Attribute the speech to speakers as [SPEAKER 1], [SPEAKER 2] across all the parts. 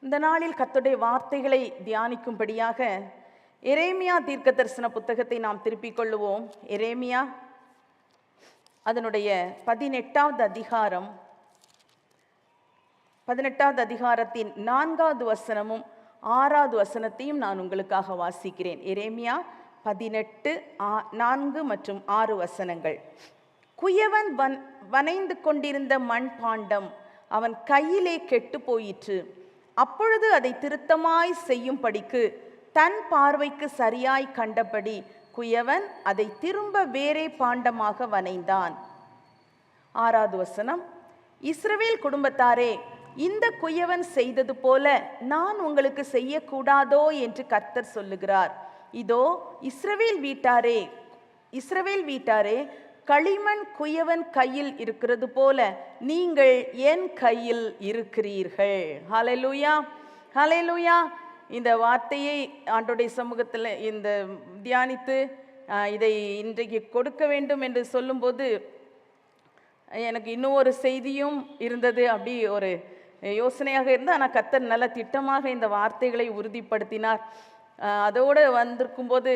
[SPEAKER 1] இந்த நாளில் கர்த்தருடைய வார்த்தைகளை தியானிக்கும்படியாக எரேமியா தீர்க்க தரிசன புத்தகத்தை நாம் திருப்பிக் கொள்ளுவோம். எரேமியா அதனுடைய 18வது அதிகாரம், 18வது அதிகாரத்தின் 4வது வசனமும் 6வது வசனத்தையும் நான் உங்களுக்காக வாசிக்கிறேன். எரேமியா 18, 4 மற்றும் 6 வசனங்கள். குயவன் வனைந்து கொண்டிருந்த மண்பாண்டம் அவன் கையிலே கெட்டு போயிற்று. அப்பொழுது அதை திருத்தமாய் செய்யும்படிக்கு தன் பார்வைக்கு சரியாய் கண்டபடி குயவன் அதை திரும்ப வேறே பாண்டமாக வனைந்தான். 6வது வசனம். இஸ்ரவேல் குடும்பத்தாரே, இந்த குயவன் செய்தது போல நான் உங்களுக்கு செய்யக்கூடாதோ என்று கர்த்தர் சொல்லுகிறார். இதோ இஸ்ரவேல் வீட்டாரே, களிமண் குயவன் கையில் இருக்கிறது போல நீங்கள் என் கையில் இருக்கிறீர்கள். ஹல்லேலூயா, ஹல்லேலூயா. இந்த வார்த்தையை ஆண்டவருடைய சமூகத்தில் இந்த தியானித்து இதை இன்றைக்கு கொடுக்க வேண்டும் என்று சொல்லும்போது எனக்கு இன்னும் ஒரு செய்தியும் இருந்தது. அப்படி ஒரு யோசனையாக இருந்தால், ஆனால் கர்த்தர் நல்ல திட்டமாக இந்த வார்த்தைகளை உறுதிப்படுத்தினார். அதோடு வந்திருக்கும்போது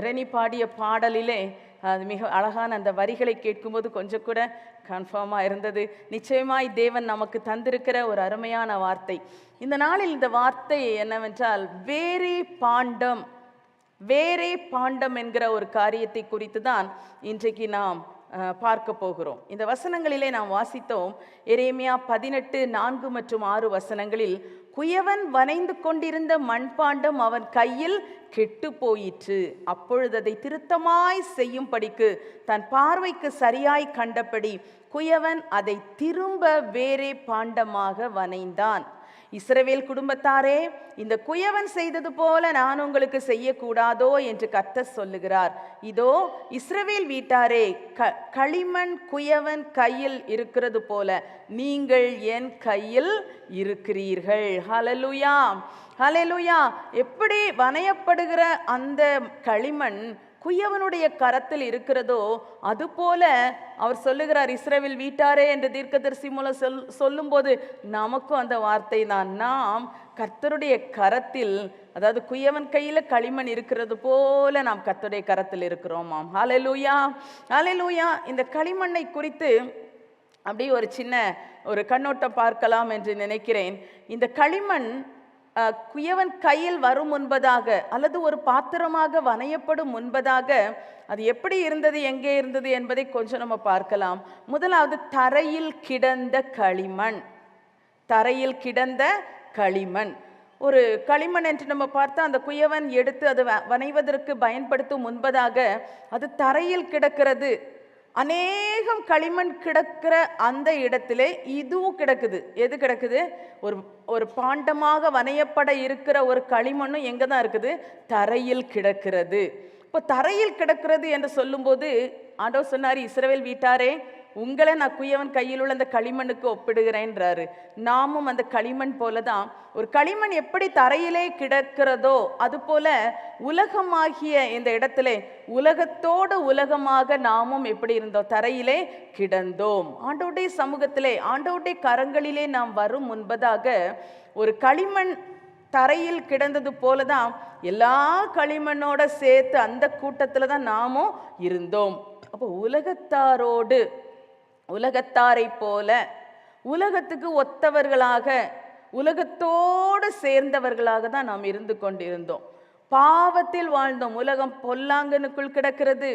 [SPEAKER 1] ரெனி பாடிய பாடலிலே அது மிக அழகான அந்த வரிகளை கேட்கும்போது கொஞ்சம் கூட கன்ஃபார்மாக இருந்தது. நிச்சயமாய் தேவன் நமக்கு தந்திருக்கிற ஒரு அருமையான வார்த்தை. இந்த நாளில் இந்த வார்த்தை என்னவென்றால், வேறே பாண்டம் என்கிற ஒரு காரியத்தை குறித்து தான் இன்றைக்கு நாம் பார்க்க போகிறோம். இந்த வசனங்களிலே நாம் வாசித்தோம். எரேமியா 18, 4 மற்றும் 6 வசனங்களில் குயவன் வனைந்து கொண்டிருந்த மண்பாண்டம் அவன் கையில் கெட்டு போயிற்று. அப்பொழுது அதை திருத்தமாய் செய்யும்படிக்கு தன் பார்வைக்கு சரியாய் கண்டபடி குயவன் அதை திரும்ப வேறே பாண்டமாக வனைந்தான். இஸ்ரவேல் குடும்பத்தாரே, இந்த குயவன் செய்தது போல நான் உங்களுக்கு செய்யக்கூடாதோ என்று கர்த்தர் சொல்லுகிறார். இதோ இஸ்ரவேல் வீட்டாரே, களிமண் குயவன் கையில் இருக்கிறது போல நீங்கள் என் கையில் இருக்கிறீர்கள். ஹல்லேலூயா, ஹல்லேலூயா. எப்படி வனையப்படுகிற அந்த களிமண் குயவனுடைய கரத்தில் இருக்கிறதோ அதுபோல அவர் சொல்லுகிறார், இஸ்ரவேல் வீட்டாரே என்று தீர்க்கதரிசி மூலம் சொல்லும்போது நமக்கும் அந்த வார்த்தை தான். நாம் கர்த்தருடைய கரத்தில், அதாவது குயவன் கையில் களிமண் இருக்கிறது போல நாம் கர்த்தருடைய கரத்தில் இருக்கிறோமாம். ஹல்லேலூயா, ஹல்லேலூயா. இந்த களிமண்ணை குறித்து அப்படி ஒரு சின்ன ஒரு கண்ணோட்டம் பார்க்கலாம் என்று நினைக்கிறேன். இந்த களிமண் குயவன் கையில் வரும் முன்பதாக அல்லது ஒரு பாத்திரமாக வனையப்படும் முன்பதாக அது எப்படி இருந்தது, எங்கே இருந்தது என்பதை கொஞ்சம் நம்ம பார்க்கலாம். முதலாவது தரையில் கிடந்த களிமண். ஒரு களிமண் என்று நம்ம பார்த்தா அந்த குயவன் எடுத்து அது வனைவதற்கு பயன்படுத்தும் முன்பதாக அது தரையில் கிடக்கிறது. அநேகம் களிமண் கிடக்கிற அந்த இடத்திலே இதுவும் கிடக்குது. எது கிடக்குது? ஒரு பாண்டமாக வனையப்பட இருக்கிற ஒரு களிமண்ணும் எங்கே தான் இருக்குது? தரையில் கிடக்கிறது. இப்போ தரையில் கிடக்கிறது என்று சொல்லும்போது ஆண்டவர் சொன்னார், இஸ்ரவேல் வீட்டாரே, உங்களை நான் குயவன் கையில் உள்ள அந்த களிமண்ணுக்கு ஒப்பிடுகிறேன்றாரு. நாமும் அந்த களிமண் போல தான். ஒரு களிமண் எப்படி தரையிலே கிடக்கிறதோ அதுபோல உலகமாகிய இந்த இடத்திலே உலகத்தோடு உலகமாக நாமும் எப்படி இருந்தோம்? தரையிலே கிடந்தோம். ஆண்டவருடைய சமூகத்திலே, ஆண்டவருடைய கரங்களிலே நாம் வரும் முன்பதாக ஒரு களிமண் தரையில் கிடந்தது போல தான் எல்லா களிமண்ணோட சேர்த்து அந்த கூட்டத்தில் தான் நாமும் இருந்தோம். அப்போ உலகத்தாரை போல உலகத்துக்கு ஒத்தவர்களாக, உலகத்தோடு சேர்ந்தவர்களாக தான் நாம் இருந்து கொண்டிருந்தோம். பாவத்தில் வாழ்ந்தோம். உலகம் பொல்லாங்கனுக்குள் கிடக்கிறது.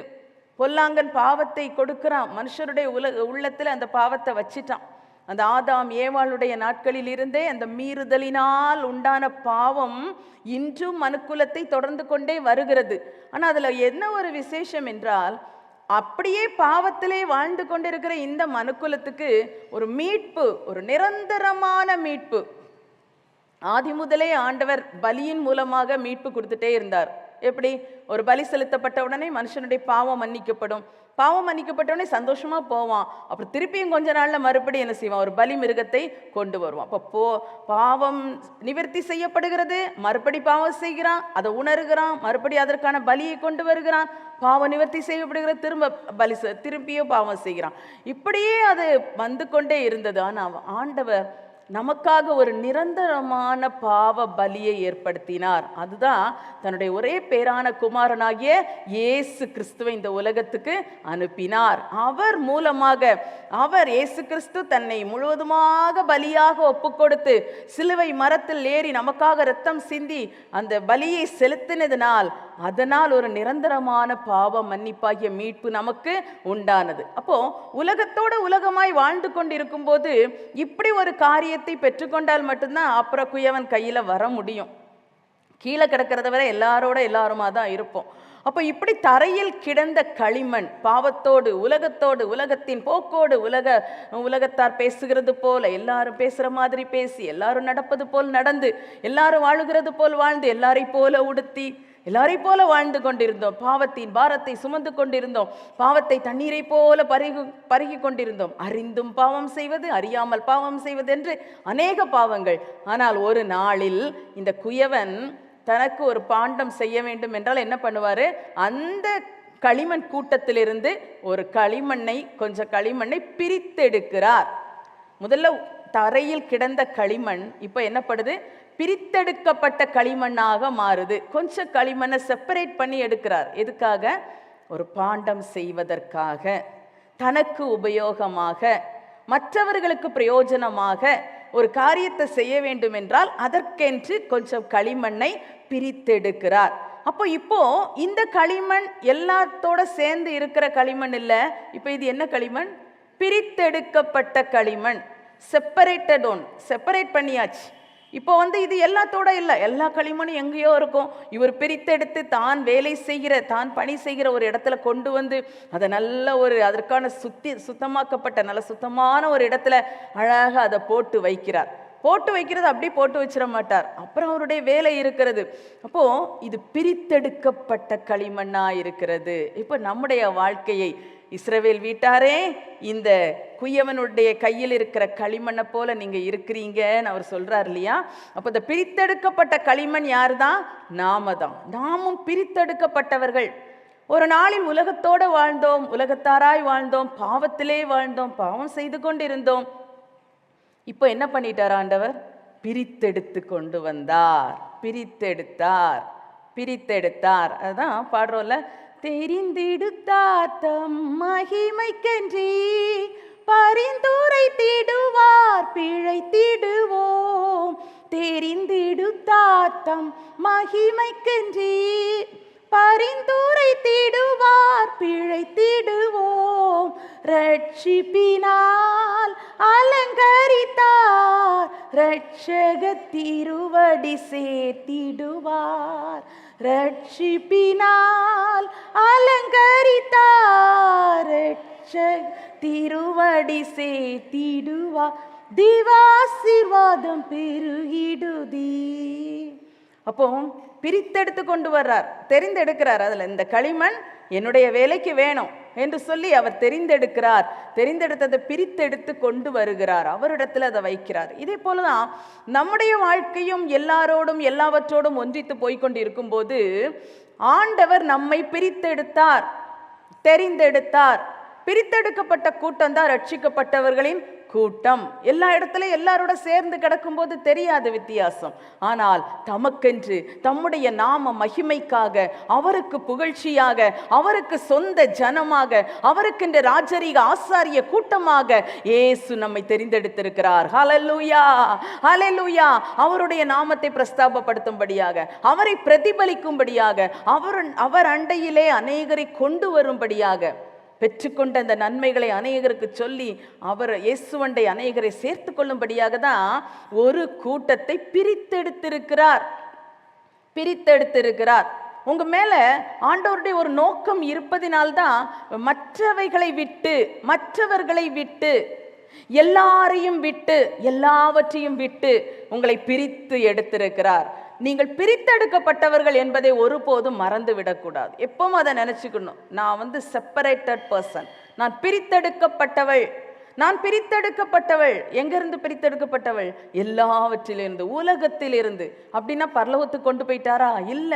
[SPEAKER 1] பொல்லாங்கன் பாவத்தை கொடுக்கிறான். மனுஷருடைய உள்ளத்தில் அந்த பாவத்தை வச்சிட்டான். அந்த ஆதாம் ஏவாளுடைய நாட்களில் இருந்தே அந்த மீறுதலினால் உண்டான பாவம் இன்றும் மனுக்குலத்தை தொடர்ந்து கொண்டே வருகிறது. ஆனால் அதில் என்ன ஒரு விசேஷம் என்றால், அப்படியே பாவத்திலே வாழ்ந்து கொண்டிருக்கிற இந்த மனுக்குலத்துக்கு ஒரு மீட்பு, ஒரு நிரந்தரமான மீட்பு. ஆதி முதலே ஆண்டவர் பலியின் மூலமாக மீட்பு கொடுத்துட்டே இருந்தார். எப்படி? ஒரு பலி செலுத்தப்பட்ட உடனே மனுஷனுடைய பாவம் மன்னிக்கப்படும். பாவம் மன்னிக்கப்பட்ட உடனே சந்தோஷமா போவான். அப்புறம் திருப்பியும் கொஞ்ச நாள்ல மறுபடியும் என்ன செய்வான்? ஒரு பலி மிருகத்தை கொண்டு வருவான். அப்போ பாவம் நிவர்த்தி செய்யப்படுகிறது, மறுபடி பாவம் செய்கிறான், அதை உணர்கிறான், மறுபடி அதற்கான பலியை கொண்டு வருகிறான், பாவம் நிவர்த்தி செய்யப்படுகிறது, திரும்பியும் பாவம் செய்கிறான். இப்படியே அது வந்து கொண்டே இருந்தது. ஆனால் ஆண்டவர் நமக்காக ஒரு நிரந்தரமான பாவ பலியை ஏற்படுத்தினார். அதுதான் தன்னுடைய ஒரே பேரான குமாரனாகிய இயேசு கிறிஸ்துவை இந்த உலகத்துக்கு அனுப்பினார். அவர் மூலமாக இயேசு கிறிஸ்து தன்னை முழுவதுமாக பலியாக ஒப்பு கொடுத்து சிலுவை மரத்தில் ஏறி நமக்காக இரத்தம் சிந்தி அந்த பலியை செலுத்தினதினால் அதனால் ஒரு நிரந்தரமான பாவ மன்னிப்பாகிய மீட்பு நமக்கு உண்டானது. அப்போ உலகத்தோட உலகமாய் வாழ்ந்து கொண்டிருக்கும் போது இப்படி ஒரு காரியத்தை பெற்றுக்கொண்டால் மட்டும்தான் அப்புறம் குயவன் கையில வர முடியும். கீழே கிடக்கிறத வரை எல்லாருமா தான் இருப்போம். அப்போ இப்படி தரையில் கிடந்த களிமண் பாவத்தோடு உலகத்தோடு உலகத்தின் போக்கோடு உலகத்தார் பேசுகிறது போல எல்லாரும் பேசுற மாதிரி பேசி, எல்லாரும் நடப்பது போல் நடந்து, எல்லாரும் வாழுகிறது போல் வாழ்ந்து, எல்லாரை போல உடுத்தி, எல்லாரை போல வாழ்ந்து கொண்டிருந்தோம். பாவத்தின் பாரத்தை சுமந்து கொண்டிருந்தோம். பாவத்தை தண்ணீரை போல பருகி கொண்டிருந்தோம். அறிந்தும் பாவம் செய்வது, அறியாமல் பாவம் செய்வது என்று அநேக பாவங்கள். ஆனால் ஒரு நாளில் இந்த குயவன் தனக்கு ஒரு பாண்டம் செய்ய வேண்டும் என்றால் என்ன பண்ணுவாரு? அந்த களிமண் கூட்டத்திலிருந்து ஒரு கொஞ்சம் களிமண்ணை பிரித்தெடுக்கிறார். முதல்ல தரையில் கிடந்த களிமண் இப்போ என்னப்படுது? பிரித்தெடுக்கப்பட்ட களிமண்ணாக மாறுது. கொஞ்சம் களிமண்ணை செப்பரேட் பண்ணி எடுக்கிறார். எதுக்காக? ஒரு பாண்டம் செய்வதற்காக, தனக்கு உபயோகமாக, மற்றவர்களுக்கு பிரயோஜனமாக ஒரு காரியத்தை செய்ய வேண்டும் என்றால் அதற்கென்று கொஞ்சம் களிமண்ணை பிரித்தெடுக்கிறார். இப்போ இந்த களிமண் எல்லாத்தோட சேர்ந்து இருக்கிற களிமண் இல்லை. இப்போ இது என்ன களிமண்? பிரித்தெடுக்கப்பட்ட களிமண். செப்பரேட் பண்ணியாச்சு. இப்போ இது எல்லாத்தோட இல்லை. எல்லா களிமண்ணும் எங்கேயோ இருக்கும். இவர் பிரித்தெடுத்து தான் வேலை செய்கிற, தான் பணி செய்கிற ஒரு இடத்துல கொண்டு வந்து அதை நல்ல அதற்கான சுத்தமாக்கப்பட்ட நல்ல சுத்தமான ஒரு இடத்துல அழகாக அதை போட்டு வைக்கிறார். போட்டு வைக்கிறது அப்படி போட்டு வச்சிட மாட்டார். அப்புறம் அவருடைய வேலை இருக்கிறது. அப்போ இது பிரித்தெடுக்கப்பட்ட களிமண்ணா இருக்கிறது. இப்போ நம்முடைய வாழ்க்கையை இஸ்ரவேல் வீட்டாரே, இந்த குயவனுடைய கையில் இருக்கிற களிமண்ணை போல நீங்க இருக்கிறீங்கன்னு அவர் சொல்றார் இல்லையா? அப்போ இந்த பிரித்தெடுக்கப்பட்ட களிமண் யாரு தான்? நாம தான். நாமும் பிரித்தெடுக்கப்பட்டவர்கள். ஒரு நாளில் உலகத்தோடு வாழ்ந்தோம், உலகத்தாராய் வாழ்ந்தோம், பாவத்திலே வாழ்ந்தோம், பாவம் செய்து கொண்டிருந்தோம். இப்போ என்ன பண்ணிட்டார் ஆண்டவர்? பிரித்தெடுத்து கொண்டு வந்தார். பிரித்தெடுத்தார். அதுதான் பாடுறோம்ல, தெரிந்தெடுத்தார் தம் மகிமைக்கென்றி பரிந்துரை திடுவார் பிழைத்திடுவோம். தெரிந்தெடுத்தார் தம் மகிமைக்கென்றி பரிந்துரை திடுவார் பிழைத்திடுவோம். ரட்சிப்பினால் அலங்கரித்தார் ரட்சக திருவடி சேர்த்திடுவார். ரட்சிப்பினால் அலங்கரித்தார் ரட்சக திருவடி சேர்த்திடுவார். திவாசீர்வாதம் பெருகிடுதி. அப்போ பிரித்தெடுத்து கொண்டு வர்றார், தெரிந்தெடுக்கிறார். அதுல இந்த களிமண் என்னுடைய வேலைக்கு வேணும் என்று சொல்லி அவர் தெரிந்தெடுத்ததை பிரித்தெடுத்து கொண்டு வருகிறார். அவரிடத்துல அதை வைக்கிறார். இதே போலதான் நம்முடைய வாழ்க்கையும் எல்லாரோடும் எல்லாவற்றோடும் ஒன்றித்து போய்கொண்டு இருக்கும் போது ஆண்டவர் நம்மை தெரிந்தெடுத்தார். பிரித்தெடுக்கப்பட்ட கூட்டம் தான் ரட்சிக்கப்பட்டவர்களின் கூட்டம். எல்லா இடத்துலையும் எல்லாரோட சேர்ந்து கிடக்கும்போது தெரியாது வித்தியாசம். ஆனால் தமக்கென்று தம்முடைய நாம மகிமைக்காக, அவருக்கு புகழ்ச்சியாக, அவருக்கு சொந்த ஜனமாக, அவருக்கென்று ராஜரீக ஆசாரிய கூட்டமாக இயேசு நம்மை தெரிந்தெடுத்திருக்கிறார். ஹல்லேலூயா, ஹல்லேலூயா. அவருடைய நாமத்தை பிரஸ்தாபப்படுத்தும்படியாக, அவரை பிரதிபலிக்கும்படியாக, அவர் அண்டையிலே அநேகரை கொண்டு வரும்படியாக, பெற்றுக்கொண்ட அந்த நன்மைகளை அநேகருக்கு சொல்லி அவர் இயேசுவண்டை அநேகரை சேர்த்து கொள்ளும்படியாக தான் ஒரு கூட்டத்தை பிரித்தெடுத்திருக்கிறார். உங்க மேல ஆண்டவருடைய ஒரு நோக்கம் இருப்பதினால்தான் மற்றவர்களை விட்டு எல்லாவற்றையும் விட்டு உங்களை பிரித்து எடுத்திருக்கிறார். நீங்கள் பிரித்தெடுக்கப்பட்டவர்கள் என்பதை ஒருபோதும் மறந்து விடக்கூடாது. எப்பவும் அதை நினைச்சுக்கணும். நான் செப்பரேட்டட் பர்சன், நான் பிரித்தெடுக்கப்பட்டவள், நான் பிரித்தெடுக்கப்பட்டவள். எங்கிருந்து பிரித்தெடுக்கப்பட்டவள்? எல்லாவற்றிலிருந்து, உலகத்திலிருந்து. அப்படின்னா பரலோகத்துக்கு கொண்டு போயிட்டாரா? இல்ல.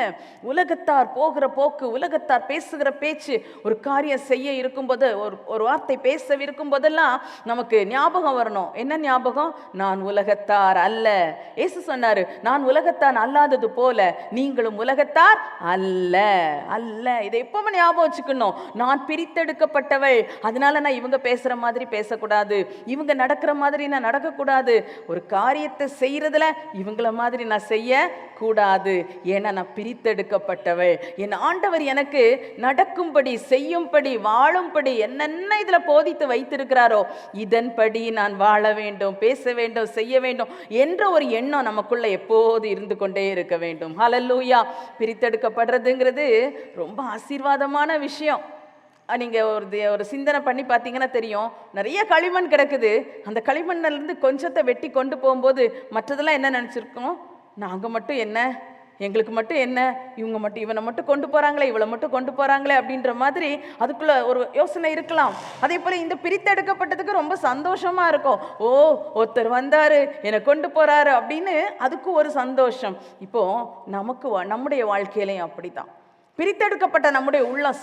[SPEAKER 1] உலகத்தார் போகிற போக்கு, உலகத்தார் பேசுகிற பேச்சு, ஒரு காரியம் செய்ய இருக்கும்போது, ஒரு வார்த்தை பேச இருக்கும் போதெல்லாம் நமக்கு ஞாபகம் வரணும். என்ன ஞாபகம்? நான் உலகத்தார் அல்ல. இயேசு சொன்னாரு, நான் உலகத்தார் அல்லாதது போல நீங்களும் உலகத்தார் அல்ல. அல்ல. இதை எப்பவும் ஞாபகம் வச்சுக்கணும். நான் பிரித்தெடுக்கப்பட்டவள். அதனால நான் இவங்க பேசுற மாதிரி பேசக்கூடாது, இவங்க நடக்கிற மாதிரி நான் நடக்கக்கூடாது, ஒரு காரியத்தை செய்யறதுல இவங்கள மாதிரி நான் செய்ய கூடாது. ஏன்னா நான் பிரித்தெடுக்கப்பட்டவள். என் ஆண்டவர் எனக்கு நடக்கும்படி, செய்யும்படி, வாழும்படி என்னென்ன இதுல போதித்து வைத்திருக்கிறாரோ இதன்படி நான் வாழ வேண்டும், பேச வேண்டும், செய்ய வேண்டும் என்ற ஒரு எண்ணம் நமக்குள்ள எப்போது இருந்து கொண்டே இருக்க வேண்டும். ஹல்லேலூயா. பிரித்தெடுக்கப்படுறதுங்கிறது ரொம்ப ஆசீர்வாதமான விஷயம். நீங்க ஒரு சிந்தனை பண்ணி பார்த்தீங்கன்னா தெரியும். நிறைய களிமண் கிடக்குது. அந்த களிமண்ல இருந்து கொஞ்சத்தை வெட்டி கொண்டு போகும்போது மற்றதெல்லாம் என்ன நினைச்சிருக்கோம்? நாங்க மட்டும் என்ன, எங்களுக்கு மட்டும் என்ன, இவங்க மட்டும், இவனை மட்டும் கொண்டு போறாங்களே, இவளை மட்டும் கொண்டு போறாங்களே அப்படின்ற மாதிரி அதுக்குள்ள ஒரு யோசனை இருக்கலாம். அதே போல இந்த பிரித்தெடுக்கப்பட்டதுக்கு ரொம்ப சந்தோஷமா இருக்கும். ஓ, ஒருத்தர் வந்தாரு, என்னை கொண்டு போறாரு அப்படின்னு அதுக்கு ஒரு சந்தோஷம். இப்போ நம்முடைய வாழ்க்கையிலையும் அப்படித்தான். பிரித்தெடுக்கப்பட்ட நம்முடைய உள்ளம்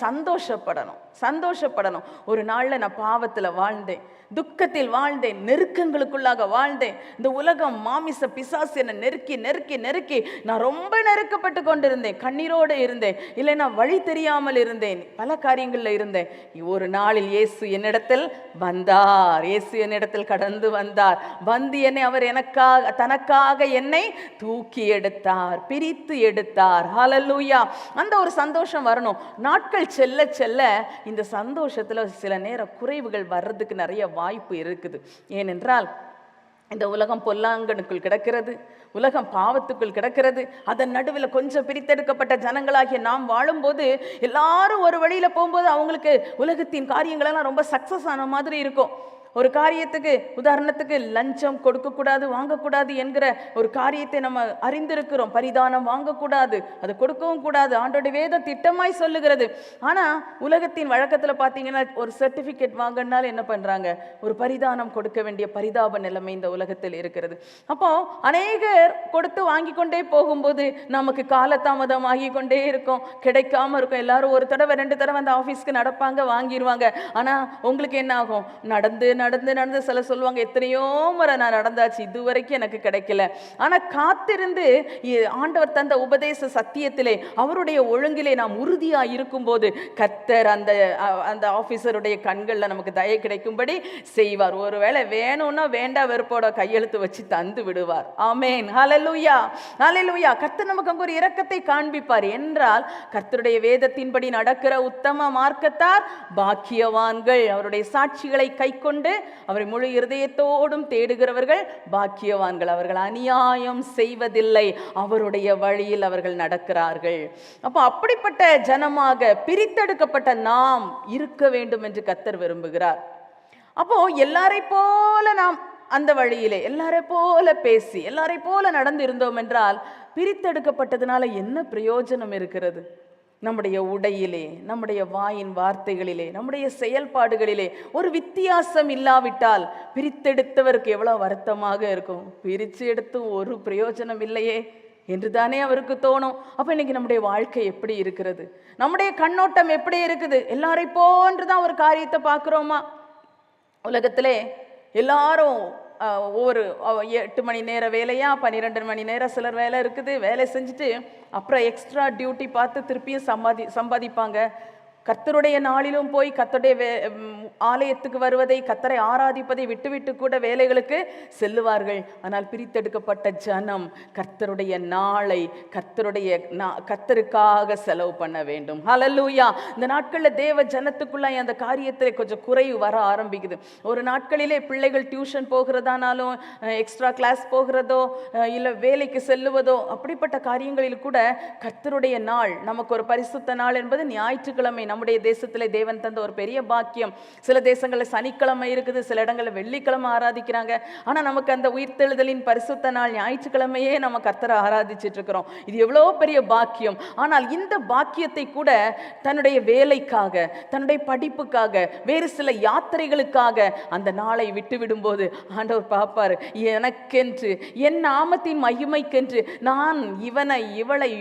[SPEAKER 1] சந்தோஷப்படணும். ஒரு நாள்ல நான் பாவத்துல வாழ்ந்தேன், துக்கத்தில் வாழ்ந்தேன், நெருக்கங்களுக்குள்ளாக வாழ்ந்தேன். இந்த உலகம், மாமிச பிசாசு என்னை நெருக்கி நெருக்கி நெருக்கி நான் ரொம்ப நெருக்கப்பட்டு கொண்டிருந்தேன். கண்ணீரோடு இருந்தேன், இல்லை நான் வழி தெரியாமல் இருந்தேன், பல காரியங்கள்ல இருந்தேன். ஒரு நாளில் இயேசு என்னிடத்தில் வந்தார். இயேசு என்னிடத்தில் கடந்து வந்தார். வந்து என்னை அவர் தனக்காக என்னை தூக்கி எடுத்தார், பிரித்து எடுத்தார். ஹல்லேலூயா. அந்த ஒரு சந்தோஷம் வரணும். நாட்கள் செல்ல செல்ல இந்த சந்தோஷத்துல சில நேரம் குறைவுகள் வர்றதுக்கு நிறைய வாய்ப்பு இருக்குது. ஏனென்றால் இந்த உலகம் பொல்லாங்கனுக்குள் கிடக்கிறது, உலகம் பாவத்துக்குள் கிடக்கிறது. அதன் நடுவில் கொஞ்சம் பிரித்தெடுக்கப்பட்ட ஜனங்களாகிய நாம் வாழும்போது எல்லாரும் ஒரு வழியில போகும்போது அவங்களுக்கு உலகத்தின் காரியங்களெல்லாம் ரொம்ப சக்சஸ் ஆன மாதிரி இருக்கும். ஒரு காரியத்துக்கு, உதாரணத்துக்கு லஞ்சம் கொடுக்கக்கூடாது, வாங்கக்கூடாது என்கிற ஒரு காரியத்தை நம்ம அறிந்திருக்கிறோம். பரிதானம் வாங்கக்கூடாது, அது கொடுக்கவும் கூடாது, ஆண்டோட வேத திட்டமாய் சொல்லுகிறது. ஆனால் உலகத்தின் வழக்கத்தில் பார்த்தீங்கன்னா ஒரு சர்டிஃபிகேட் வாங்கினாலும் என்ன பண்ணுறாங்க? ஒரு பரிதானம் கொடுக்க வேண்டிய பரிதாப நிலைமை இந்த உலகத்தில் இருக்கிறது. அப்போ அநேகர் கொடுத்து வாங்கி கொண்டே போகும்போது நமக்கு காலதாமதம் ஆகி கொண்டே இருக்கும், கிடைக்காம இருக்கும். எல்லாரும் ஒரு தடவை 2 தடவை அந்த ஆஃபீஸ்க்கு நடப்பாங்க, வாங்கிடுவாங்க. ஆனால் உங்களுக்கு என்ன ஆகும்? நடந்து நடந்து நடந்து சில சொல்லுவாங்க, எத்தனையோ முறை நான் நடந்தாச்சு, இது வரைக்கும் எனக்கு கிடைக்கல. ஆனா காத்திருந்து ஆண்டவர் தந்த உபதேச சத்தியத்திலே, அவருடைய ஒழுங்கிலே நாம் உறுதியா இருக்கும்போது கர்த்தர் அந்த ஆபீசருடைய கண்கள்ல நமக்கு தயை கிடைக்கும்படி செய்வார். ஒருவேளை வேணும்னா வேண்டா வெறுப்போட கையெழுத்து வச்சு தந்து விடுவார். ஆமென். ஹல்லேலூயா. ஹல்லேலூயா. கர்த்தர் நமக்கு அங்க ஒரு இரக்கத்தை காண்பிப்பார். என்றால் கர்த்தருடைய வேதத்தின்படி நடக்கிற உத்தம மார்க்கத்தார் பாக்கியவான்கள். அவருடைய சாட்சிகளை கைக்கொண்டு அவரை முழு இருதயத்தோடும் தேடுகிறவர்கள் பாக்கியவான்கள். அவர்கள் அநியாயம் செய்வதில்லை, அவருடைய வழியில் அவர்கள் நடக்கிறார்கள். அப்போ அப்படிப்பட்ட ஜனமாக பிரித்தெடுக்கப்பட்ட நாம் இருக்க வேண்டும் என்று கர்த்தர் விரும்புகிறார். அப்போ எல்லாரை போல நாம் அந்த வழியிலே எல்லாரை போல பேசி எல்லாரை போல நடந்து இருந்தோம் என்றால் பிரித்தெடுக்கப்பட்டதுனால என்ன பிரயோஜனம் இருக்கிறது? நம்முடைய உடையிலே, நம்முடைய வாயின் வார்த்தைகளிலே, நம்முடைய செயல்பாடுகளிலே ஒரு வித்தியாசம் இல்லாவிட்டால் பிரித்தெடுத்தவருக்கு எவ்வளவு வருத்தமாக இருக்கும். பிரித்து எடுத்தும் ஒரு பிரயோஜனம் இல்லையே என்று தானே அவருக்கு தோணும். அப்போ இன்னைக்கு நம்முடைய வாழ்க்கை எப்படி இருக்கிறது? நம்முடைய கண்ணோட்டம் எப்படி இருக்குது? எல்லாரை போன்றுதான் ஒரு காரியத்தை பார்க்குறோமா? உலகத்திலே எல்லாரும் ஒவ்வொரு 8 மணி நேர வேலையா, 12 மணி நேரம் சிலர் வேலை இருக்குது, வேலை செஞ்சுட்டு அப்புறம் எக்ஸ்ட்ரா டியூட்டி பார்த்து திருப்பியும் சம்பாதிப்பாங்க. கர்த்தருடைய நாளிலும் போய் கர்த்தருடைய ஆலயத்துக்கு வருவதை, கர்த்தரை ஆராதிப்பதை விட்டுவிட்டு கூட வேலைகளுக்கு செல்லுவார்கள். ஆனால் பிரித்தெடுக்கப்பட்ட ஜனம் கர்த்தருடைய நாளை கர்த்தருக்காக செலவு பண்ண வேண்டும். ஹல்லேலூயா. இந்த நாட்களில் தேவ ஜனத்துக்குள்ள அந்த காரியத்தில் கொஞ்சம் குறைவு வர ஆரம்பிக்குது. ஒரு நாட்களிலே பிள்ளைகள் டியூஷன் போகிறதானாலும், எக்ஸ்ட்ரா கிளாஸ் போகிறதோ, இல்லை வேலைக்கு செல்லுவதோ, அப்படிப்பட்ட காரியங்களில் கூட கர்த்தருடைய நாள், நமக்கு ஒரு பரிசுத்த நாள் என்பது ஞாயிற்றுக்கிழமை நம்முடைய தேசத்துல தேவன் தந்த ஒரு பெரிய பாக்கியம். சில தேசங்களில் சனிக்கிழமை இருக்குது, சில இடங்களில் வெள்ளிக்கிழமை ஆராதிக்கிறாங்க. ஆனா நமக்கு அந்த உயிர்த்தெழுதலின் பரிசுத்த நாள் ஞாயிற்றுக்கிழமையே நம்ம கர்த்தரை ஆராதிச்சுட்டு இருக்கிறோம். இது எவ்வளோ பெரிய பாக்கியம். ஆனால் இந்த பாக்கியத்தை கூட தன்னுடைய வேலைக்காக, தன்னுடைய படிப்புக்காக, வேறு சில யாத்திரைகளுக்காக அந்த நாளை விட்டு விடும்போது ஆண்டவர் பார்ப்பார், எனக்கென்று என் நாமத்தின் மகிமைக்கென்று நான்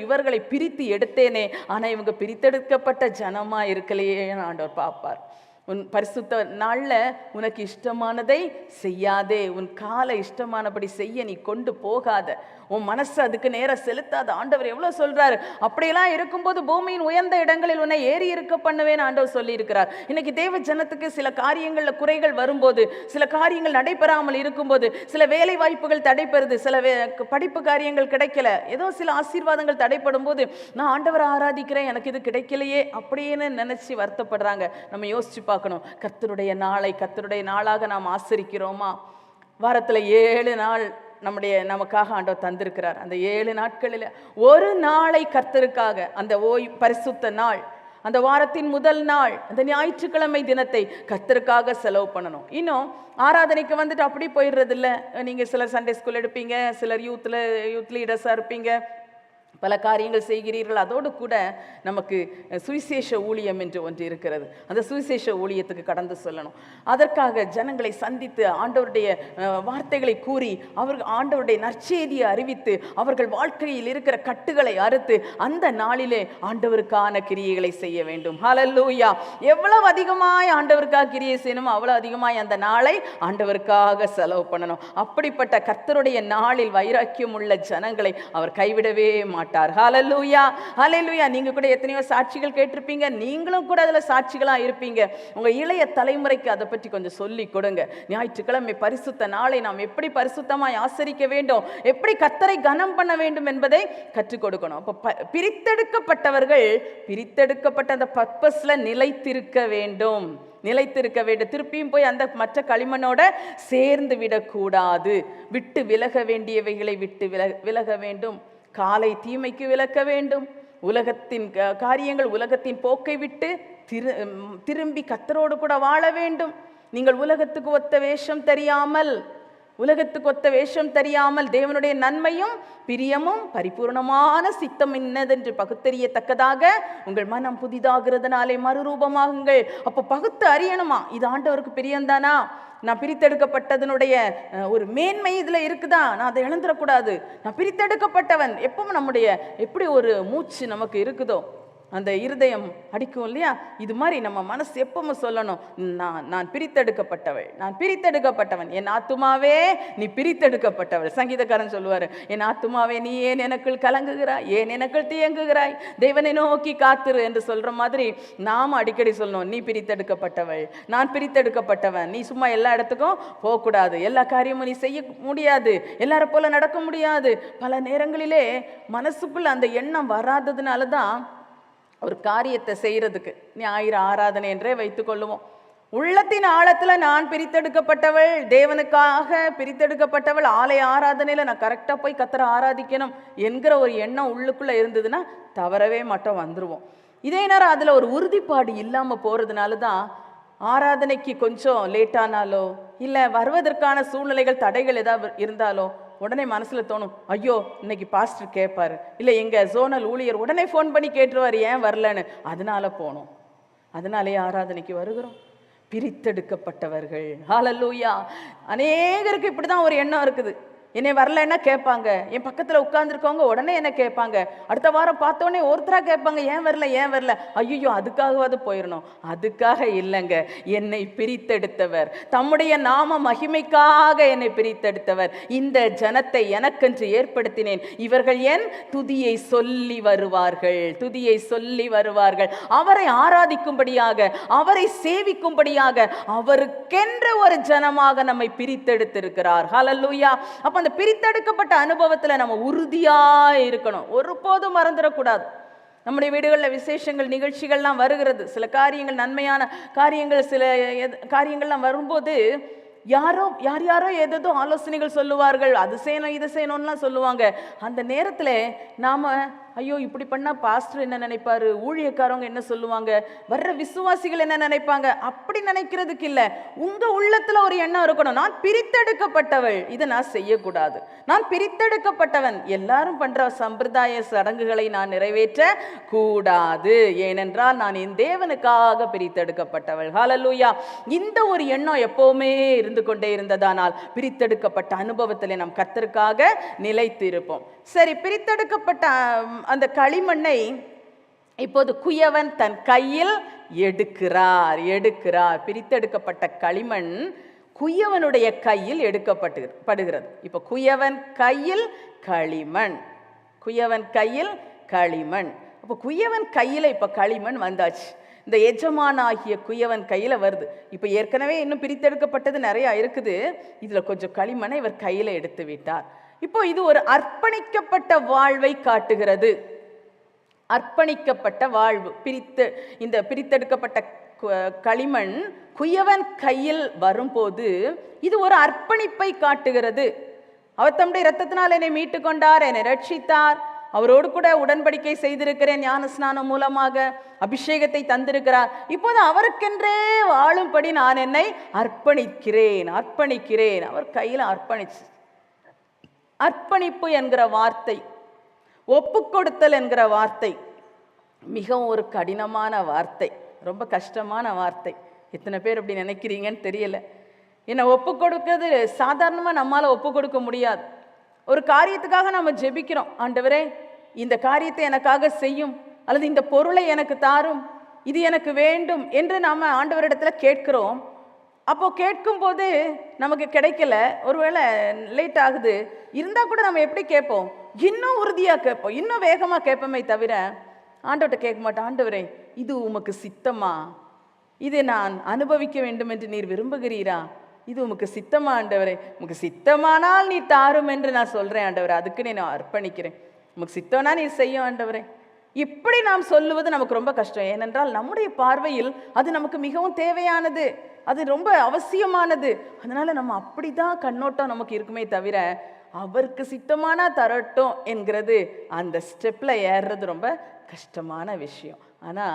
[SPEAKER 1] இவர்களை பிரித்து எடுத்தேனே, ஆனா இவங்க பிரித்தெடுக்கப்பட்ட ஜனமா இருக்கலையே ஆண்டவர் பார்ப்பார். உன் பரிசுத்த நாள்ல உனக்கு இஷ்டமானதை செய்யாதே, உன் காலை இஷ்டமானபடி செய்ய நீ கொண்டு போகாத, உன் மனசு அதுக்கு நேரம் செலுத்தாத. ஆண்டவர் எவ்வளவு சொல்றாரு. அப்படியெல்லாம் இருக்கும்போது பூமியின் உயர்ந்த இடங்களில் உன்னை ஏறி இருக்க பண்ணுவேன்னு ஆண்டவர் சொல்லி இருக்கிறார். இன்னைக்கு தேவ ஜனத்துக்கு சில காரியங்கள்ல குறைகள் வரும்போது, சில காரியங்கள் நடைபெறாமல் இருக்கும்போது, சில வேலை வாய்ப்புகள் தடைபெறுது, சில படிப்பு காரியங்கள் கிடைக்கல, ஏதோ சில ஆசீர்வாதங்கள் தடைப்படும் போது நான் ஆண்டவரை ஆராதிக்கிறேன், எனக்கு இது கிடைக்கலையே அப்படின்னு நினைச்சு வருத்தப்படுறாங்க. நம்ம யோசிச்சு பார்க்கணும், கர்த்தருடைய நாளை கர்த்தருடைய நாளாக நாம் ஆசரிக்கிறோமா? வாரத்துல 7 நாள் நமக்காக ஆண்டவர் தந்திருக்கிறார். அந்த 7 நாட்களில் ஒரு நாளை கர்த்தருக்காக, அந்த பரிசுத்த நாள், அந்த வாரத்தின் முதல் நாள், அந்த ஞாயிற்றுக்கிழமை தினத்தை கர்த்தருக்காக செலவு பண்ணணும். இன்னும் ஆராதனைக்கு வந்துட்டு அப்படி போயிடுறது இல்லை. நீங்க சிலர் சண்டே ஸ்கூல் எடுப்பீங்க, சிலர் யூத் லீடர்ஸா இருப்பீங்க, பல காரியங்கள் செய்கிறீர்கள். அதோடு கூட நமக்கு சுவிசேஷ ஊழியம் என்று ஒன்று இருக்கிறது. அந்த சுவிசேஷ ஊழியத்துக்கு கடந்து சொல்லணும். அதற்காக ஜனங்களை சந்தித்து ஆண்டவருடைய வார்த்தைகளை கூறி ஆண்டவருடைய நற்செய்தியை அறிவித்து அவர்கள் வாழ்க்கையில் இருக்கிற கட்டுகளை அறுத்து அந்த நாளிலே ஆண்டவருக்கான கிரியைகளை செய்ய வேண்டும். ஹல்லேலூயா! எவ்வளவு அதிகமாய் ஆண்டவருக்காக கிரியை செய்யணுமோ அவ்வளவு அதிகமாய் அந்த நாளை ஆண்டவருக்காக செலவு பண்ணணும். அப்படிப்பட்ட கர்த்தருடைய நாளில் வைராக்கியம் உள்ள ஜனங்களை அவர் கைவிடவே மாட்டார். ஹல்லேலூயா! ஹல்லேலூயா! நீங்க கூட எத்தனையோ சாட்சிகள் கேட்டிருப்பீங்க, நீங்களும் கூட அதுல சாட்சிகளா இருப்பீங்க. உங்க இளைய தலைமுறைக்கு அதை பற்றி கொஞ்சம் சொல்லி கொடுங்க. ஞாயிற்றுக்கிழமை பரிசுத்த நாளை நாம் எப்படி பரிசுத்தமாய் ஆசரிக்க வேண்டும், எப்படி கர்த்தரை கனம் பண்ண வேண்டும் என்பதை கற்றுக் கொடுக்கணும். அப்ப பிரித்தெடுக்கப்பட்டவர்கள் பிரித்தெடுக்கப்பட்ட அந்த பர்பஸ்ல நிலைத்திருக்க வேண்டும். திருப்பியும் போய் அந்த மற்ற களிமண்ணோட சேர்ந்து விடக்கூடாது. விட்டு விலக வேண்டியவைகளை விட்டு விலக வேண்டும். காலை தீமைக்கு விலக்க வேண்டும். உலகத்தின் காரியங்கள், உலகத்தின் போக்கை விட்டு திரும்பி கர்த்தரோடு கூட வாழ வேண்டும். நீங்கள் உலகத்துக்கு ஒத்த வேஷம் தெரியாமல் தேவனுடைய நன்மையும் பிரியமும் பரிபூர்ணமான சித்தம் இன்னதென்று பகுத்தறியத்தக்கதாக உங்கள் மனம் புதிதாகிறதுனாலே மறுரூபமாகுங்கள். அப்போ பகுத்து அறியணுமா, இது ஆண்டவருக்கு பிரியம்தானா, நான் பிரித்தெடுக்கப்பட்டதனுடைய ஒரு மேன்மை இதுல இருக்குதா, நான் அதை இழந்துடக்கூடாது, நான் பிரித்தெடுக்கப்பட்டவன். எப்பவும் எப்படி ஒரு மூச்சு நமக்கு இருக்குதோ அந்த இருதயம் அடிக்கும் இல்லையா, இது மாதிரி நம்ம மனசு எப்பவும் சொல்லணும், நான் பிரித்தெடுக்கப்பட்டவன், என் ஆத்துமாவே நீ பிரித்தெடுக்கப்பட்டவள். சங்கீதக்காரன் சொல்லுவார், என் ஆத்துமாவே நீ ஏன் எனக்குள் கலங்குகிறாய், ஏன் எனக்குள் தியங்குகிறாய், தேவனை நோக்கி காத்துரு என்று சொல்ற மாதிரி நாம அடிக்கடி சொல்லணும், நீ பிரித்தெடுக்கப்பட்டவள், நான் பிரித்தெடுக்கப்பட்டவன். நீ சும்மா எல்லா இடத்துக்கும் போகக்கூடாது, எல்லா காரியமும் நீ செய்ய முடியாது, எல்லாரை போல நடக்க முடியாது. பல நேரங்களிலே மனசுக்குள்ள அந்த எண்ணம் வராததுனால தான் ஒரு காரியத்தை செய்யறதுக்கு ஞாயிறு ஆராதனை என்றே வைத்துக் கொள்ளுவோம். உள்ளத்தின் ஆழத்துல நான் பிரித்தெடுக்கப்பட்டவள், தேவனுக்காக பிரித்தெடுக்கப்பட்டவள், ஆலய ஆராதனையில நான் கரெக்டா போய் கர்த்தரை ஆராதிக்கணும் என்கிற ஒரு எண்ணம் உள்ளுக்குள்ள இருந்ததுன்னா தவறவே மட்டும் வந்துருவோம். இதே நேரம் அதுல ஒரு உறுதிப்பாடு இல்லாம போறதுனால தான் ஆராதனைக்கு கொஞ்சம் லேட்டானாலோ இல்லை வருவதற்கான சூழ்நிலைகள் தடைகள் ஏதாவது இருந்தாலோ உடனே மனசுல தோணும், ஐயோ இன்னைக்கு பாஸ்டர் கேட்பாரு, இல்லை எங்க ஜோனல் ஊழியர் உடனே ஃபோன் பண்ணி கேட்டுருவாரு ஏன் வரலன்னு, அதனால போனோம். அதனாலேயே ஆராதனைக்கு வருகிறோம். பிரித்தெடுக்கப்பட்டவர்கள். ஹல்லேலூயா! அநேகருக்கு இப்படிதான் ஒரு எண்ணம் இருக்குது. என்னை வரலன்னா கேட்பாங்க, என் பக்கத்தில் உட்கார்ந்துருக்கவங்க உடனே என்ன கேட்பாங்க, அடுத்த வாரம் பார்த்தோன்னே ஒருத்தராக கேட்பாங்க, ஏன் வரல. ஐயோ அதுக்காகவாது போயிடணும். அதுக்காக இல்லைங்க, என்னை பிரித்தெடுத்தவர், தம்முடைய நாம மகிமைக்காக என்னை பிரித்தெடுத்தவர். இந்த ஜனத்தை எனக்கென்று ஏற்படுத்தினேன், இவர்கள் என் துதியை சொல்லி வருவார்கள். அவரை ஆராதிக்கும்படியாக, அவரை சேவிக்கும்படியாக அவருக்கென்று ஒரு ஜனமாக நம்மை பிரித்தெடுத்திருக்கிறார். ஹல்லேலூயா! அப்ப அந்த பிரித்தெடுக்கப்பட்ட அனுபவத்துல நம்ம உறுதியா இருக்கணும், ஒருபோதும் மறந்துடக்கூடாது. நம்முடைய வீடுகளில் விசேஷங்கள் நிகழ்ச்சிகள்லாம் வருகிறது, சில காரியங்கள் நன்மையான காரியங்கள், சில காரியங்கள்லாம் வரும்போது யாரோ ஏதோ ஆலோசனைகள் சொல்லுவார்கள், அது செய்யணும் இது செய்யணும்லாம் சொல்லுவாங்க. அந்த நேரத்தில் நாம ஐயோ இப்படி பண்ணா பாஸ்டர் என்ன நினைப்பாரு, ஊழியக்காரவங்க என்ன சொல்லுவாங்க, வர்ற விசுவாசிகள் என்ன நினைப்பாங்க, அப்படி நினைக்கிறதுக்கு இல்லை. உங்க உள்ளத்துல ஒரு எண்ணம் இருக்கணும், நான் பிரித்தெடுக்கப்பட்டவள், இதை நான் செய்யக்கூடாது, நான் பிரித்தெடுக்கப்பட்டவன், எல்லாரும் பண்ற சம்பிரதாய சடங்குகளை நான் நிறைவேற்ற கூடாது, ஏனென்றால் நான் என் தேவனுக்காக பிரித்தெடுக்கப்பட்டவள். ஹல்லேலூயா. இந்த ஒரு எண்ணம் எப்பவுமே இருந்து கொண்டே இருந்ததானால் பிரித்தெடுக்கப்பட்ட அனுபவத்தில் நாம் கர்த்தருக்காக நிலைத்து இருப்போம். சரி, பிரித்தெடுக்கப்பட்ட அந்த களிமண்ணை இப்போது குயவன் தன் கையில் எடுக்கிறார். பிரித்தெடுக்கப்பட்ட களிமண் குயவனுடைய கையில் எடுக்கப்படுகிறது. இப்ப குயவன் கையில் களிமண், அப்ப குயவன் கையில இப்ப களிமண் வந்தாச்சு. இந்த எஜமானாகிய குயவன் கையில வருது. இப்ப ஏற்கனவே இன்னும் பிரித்தெடுக்கப்பட்டது நிறைய இருக்குது, இதுல கொஞ்சம் களிமண்ணை இவர் கையில எடுத்து விட்டார். இப்போ இது ஒரு அர்ப்பணிக்கப்பட்ட வாழ்வை காட்டுகிறது. அர்ப்பணிக்கப்பட்ட வாழ்வு. இந்த பிரித்தெடுக்கப்பட்ட களிமண் குயவன் கையில் வரும்போது இது ஒரு அர்ப்பணிப்பை காட்டுகிறது. அவர் தம்முடைய இரத்தத்தினால் என்னை மீட்டு கொண்டார், என்னை ரட்சித்தார், அவரோடு கூட உடன்படிக்கை செய்திருக்கிறேன், ஞான ஸ்நானம் மூலமாக அபிஷேகத்தை தந்திருக்கிறார். இப்போது அவருக்கென்றே வாழும்படி நான் என்னை அர்ப்பணிக்கிறேன். அவர் கையில் அர்ப்பணிப்பு என்கிற வார்த்தை, ஒப்புக்கொடுத்தல் என்கிற வார்த்தை மிகவும் ஒரு கடினமான வார்த்தை, ரொம்ப கஷ்டமான வார்த்தை. எத்தனை பேர் அப்படி நினைக்கிறீங்கன்னு தெரியல. என்னை ஒப்பு கொடுக்கிறது சாதாரணமாக நம்மால் ஒப்பு கொடுக்க முடியாது. ஒரு காரியத்துக்காக நம்ம ஜெபிக்கிறோம், ஆண்டவரே இந்த காரியத்தை எனக்காக செய்யும், அல்லது இந்த பொருளை எனக்கு தாரும், இது எனக்கு வேண்டும் என்று நாம் ஆண்டவரிடத்துல கேட்கிறோம். அப்போ கேட்கும் போது நமக்கு கிடைக்கல, ஒருவேளை லேட் ஆகுது, இருந்தால் கூட நம்ம எப்படி கேட்போம், இன்னும் உறுதியாக கேட்போம், இன்னும் வேகமாக கேட்போமே தவிர ஆண்டவர்கிட்ட கேட்க மாட்டோம், ஆண்டவரே இது உமக்கு சித்தமா, இதை நான் அனுபவிக்க வேண்டும் என்று நீர் விரும்புகிறீரா, இது உமக்கு சித்தமா ஆண்டவரே, உமக்கு சித்தமானால் நீ தாரும் என்று நான் சொல்றேன் ஆண்டவரே, அதுக்கு நான் அர்ப்பணிக்கிறேன், உமக்கு சித்தம்னா நீ செய்யும் ஆண்டவரே. இப்படி நாம் சொல்லுவது நமக்கு ரொம்ப கஷ்டம். ஏனென்றால் நம்முடைய பார்வையில் அது நமக்கு மிகவும் தேவையானது, அது ரொம்ப அவசியமானது. அதனால நம்ம அப்படிதான் கண்ணோட்டம் நமக்கு இருக்குமே தவிர அவருக்கு சித்தமானா தரட்டும் என்கிறது அந்த ஸ்டெப்ல ஏறுறது ரொம்ப கஷ்டமான விஷயம். ஆனா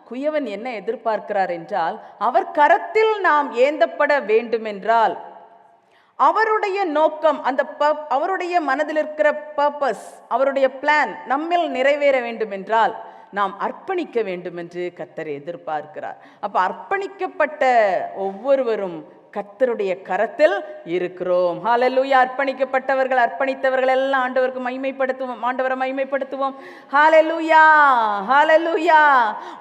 [SPEAKER 1] குயவன் என்ன எதிர்பார்க்கிறார் என்றால், அவர் கரத்தில் நாம் ஏந்தப்பட வேண்டும் என்றால் அவருடைய நோக்கம், அவருடைய மனதில் இருக்கிற பர்பஸ், அவருடைய பிளான் நம்மில் நிறைவேற வேண்டும் என்றால் நாம் அர்ப்பணிக்க வேண்டும் என்று கர்த்தர் எதிர்பார்க்கிறார். அப்ப அர்ப்பணிக்கப்பட்ட ஒவ்வொருவரும் கர்த்தருடைய கரத்தில் இருக்கிறோம். ஹல்லேலூயா. அர்ப்பணிக்கப்பட்டவர்கள், அர்ப்பணித்தவர்கள் எல்லாம் ஆண்டவருக்கு மகிமைப்படுத்துவோம், ஆண்டவரை மகிமைப்படுத்துவோம். ஹல்லேலூயா, ஹல்லேலூயா.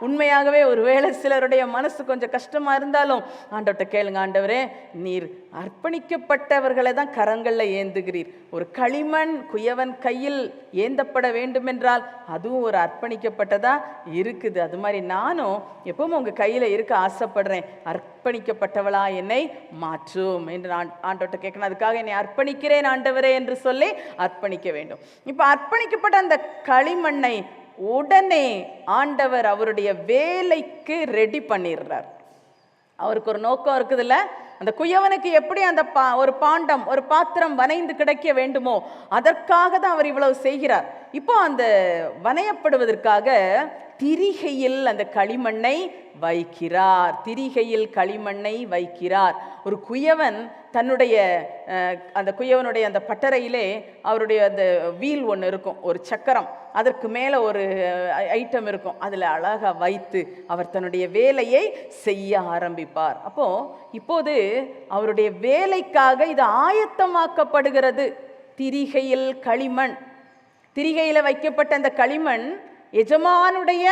[SPEAKER 1] உண்மையாகவே ஒருவேளை சிலருடைய மனசு கொஞ்சம் கஷ்டமா இருந்தாலும் ஆண்டவர்கிட்ட கேளுங்க, ஆண்டவரே நீர் அர்ப்பணிக்கப்பட்டவர்களை தான் கரங்களில் ஏந்துகிறீர். ஒரு களிமண் குயவன் கையில் ஏந்தப்பட வேண்டும் என்றால் அதுவும் ஒரு அர்ப்பணிக்கப்பட்டதா இருக்குது. அது மாதிரி நானும் எப்பவும் உங்க கையில இருக்க ஆசைப்படுறேன். அர்ப்பணிக்கப்பட்டவளா என்னை மாற்றும் என்று நான் ஆண்டவர்கிட்ட கேட்கணும். அதுக்காக என்னை அர்ப்பணிக்கிறேன் ஆண்டவரே என்று சொல்லி அர்ப்பணிக்க வேண்டும். இப்ப அர்ப்பணிக்கப்பட்ட அந்த களிமண்ணை உடனே ஆண்டவர் அவருடைய வேலைக்கு ரெடி பண்ணிடுறார். அவருக்கு ஒரு நோக்கம் இருக்குதுல்ல, அந்த குயவனுக்கு எப்படி அந்த ஒரு பாண்டம், ஒரு பாத்திரம் வனைந்து கிடைக்க வேண்டுமோ அதற்காக தான் அவர் இவ்வளவு செய்கிறார். இப்போ அந்த வனையப்படுவதற்காக திரிகையில் அந்த களிமண்ணை வைக்கிறார். ஒரு குயவன் தன்னுடைய அந்த குயவனுடைய அந்த பட்டறையிலே அவருடைய அந்த வீல் ஒன்று இருக்கும், ஒரு சக்கரம், அதற்கு மேலே ஒரு ஐட்டம் இருக்கும், அதில் அழகாக வைத்து அவர் தன்னுடைய வேலையை செய்ய ஆரம்பிப்பார். இப்போது அவருடைய வேலைக்காக இது ஆயத்தமாக்கப்படுகிறது. திரிகையில் வைக்கப்பட்ட அந்த களிமண் எஜமானுடைய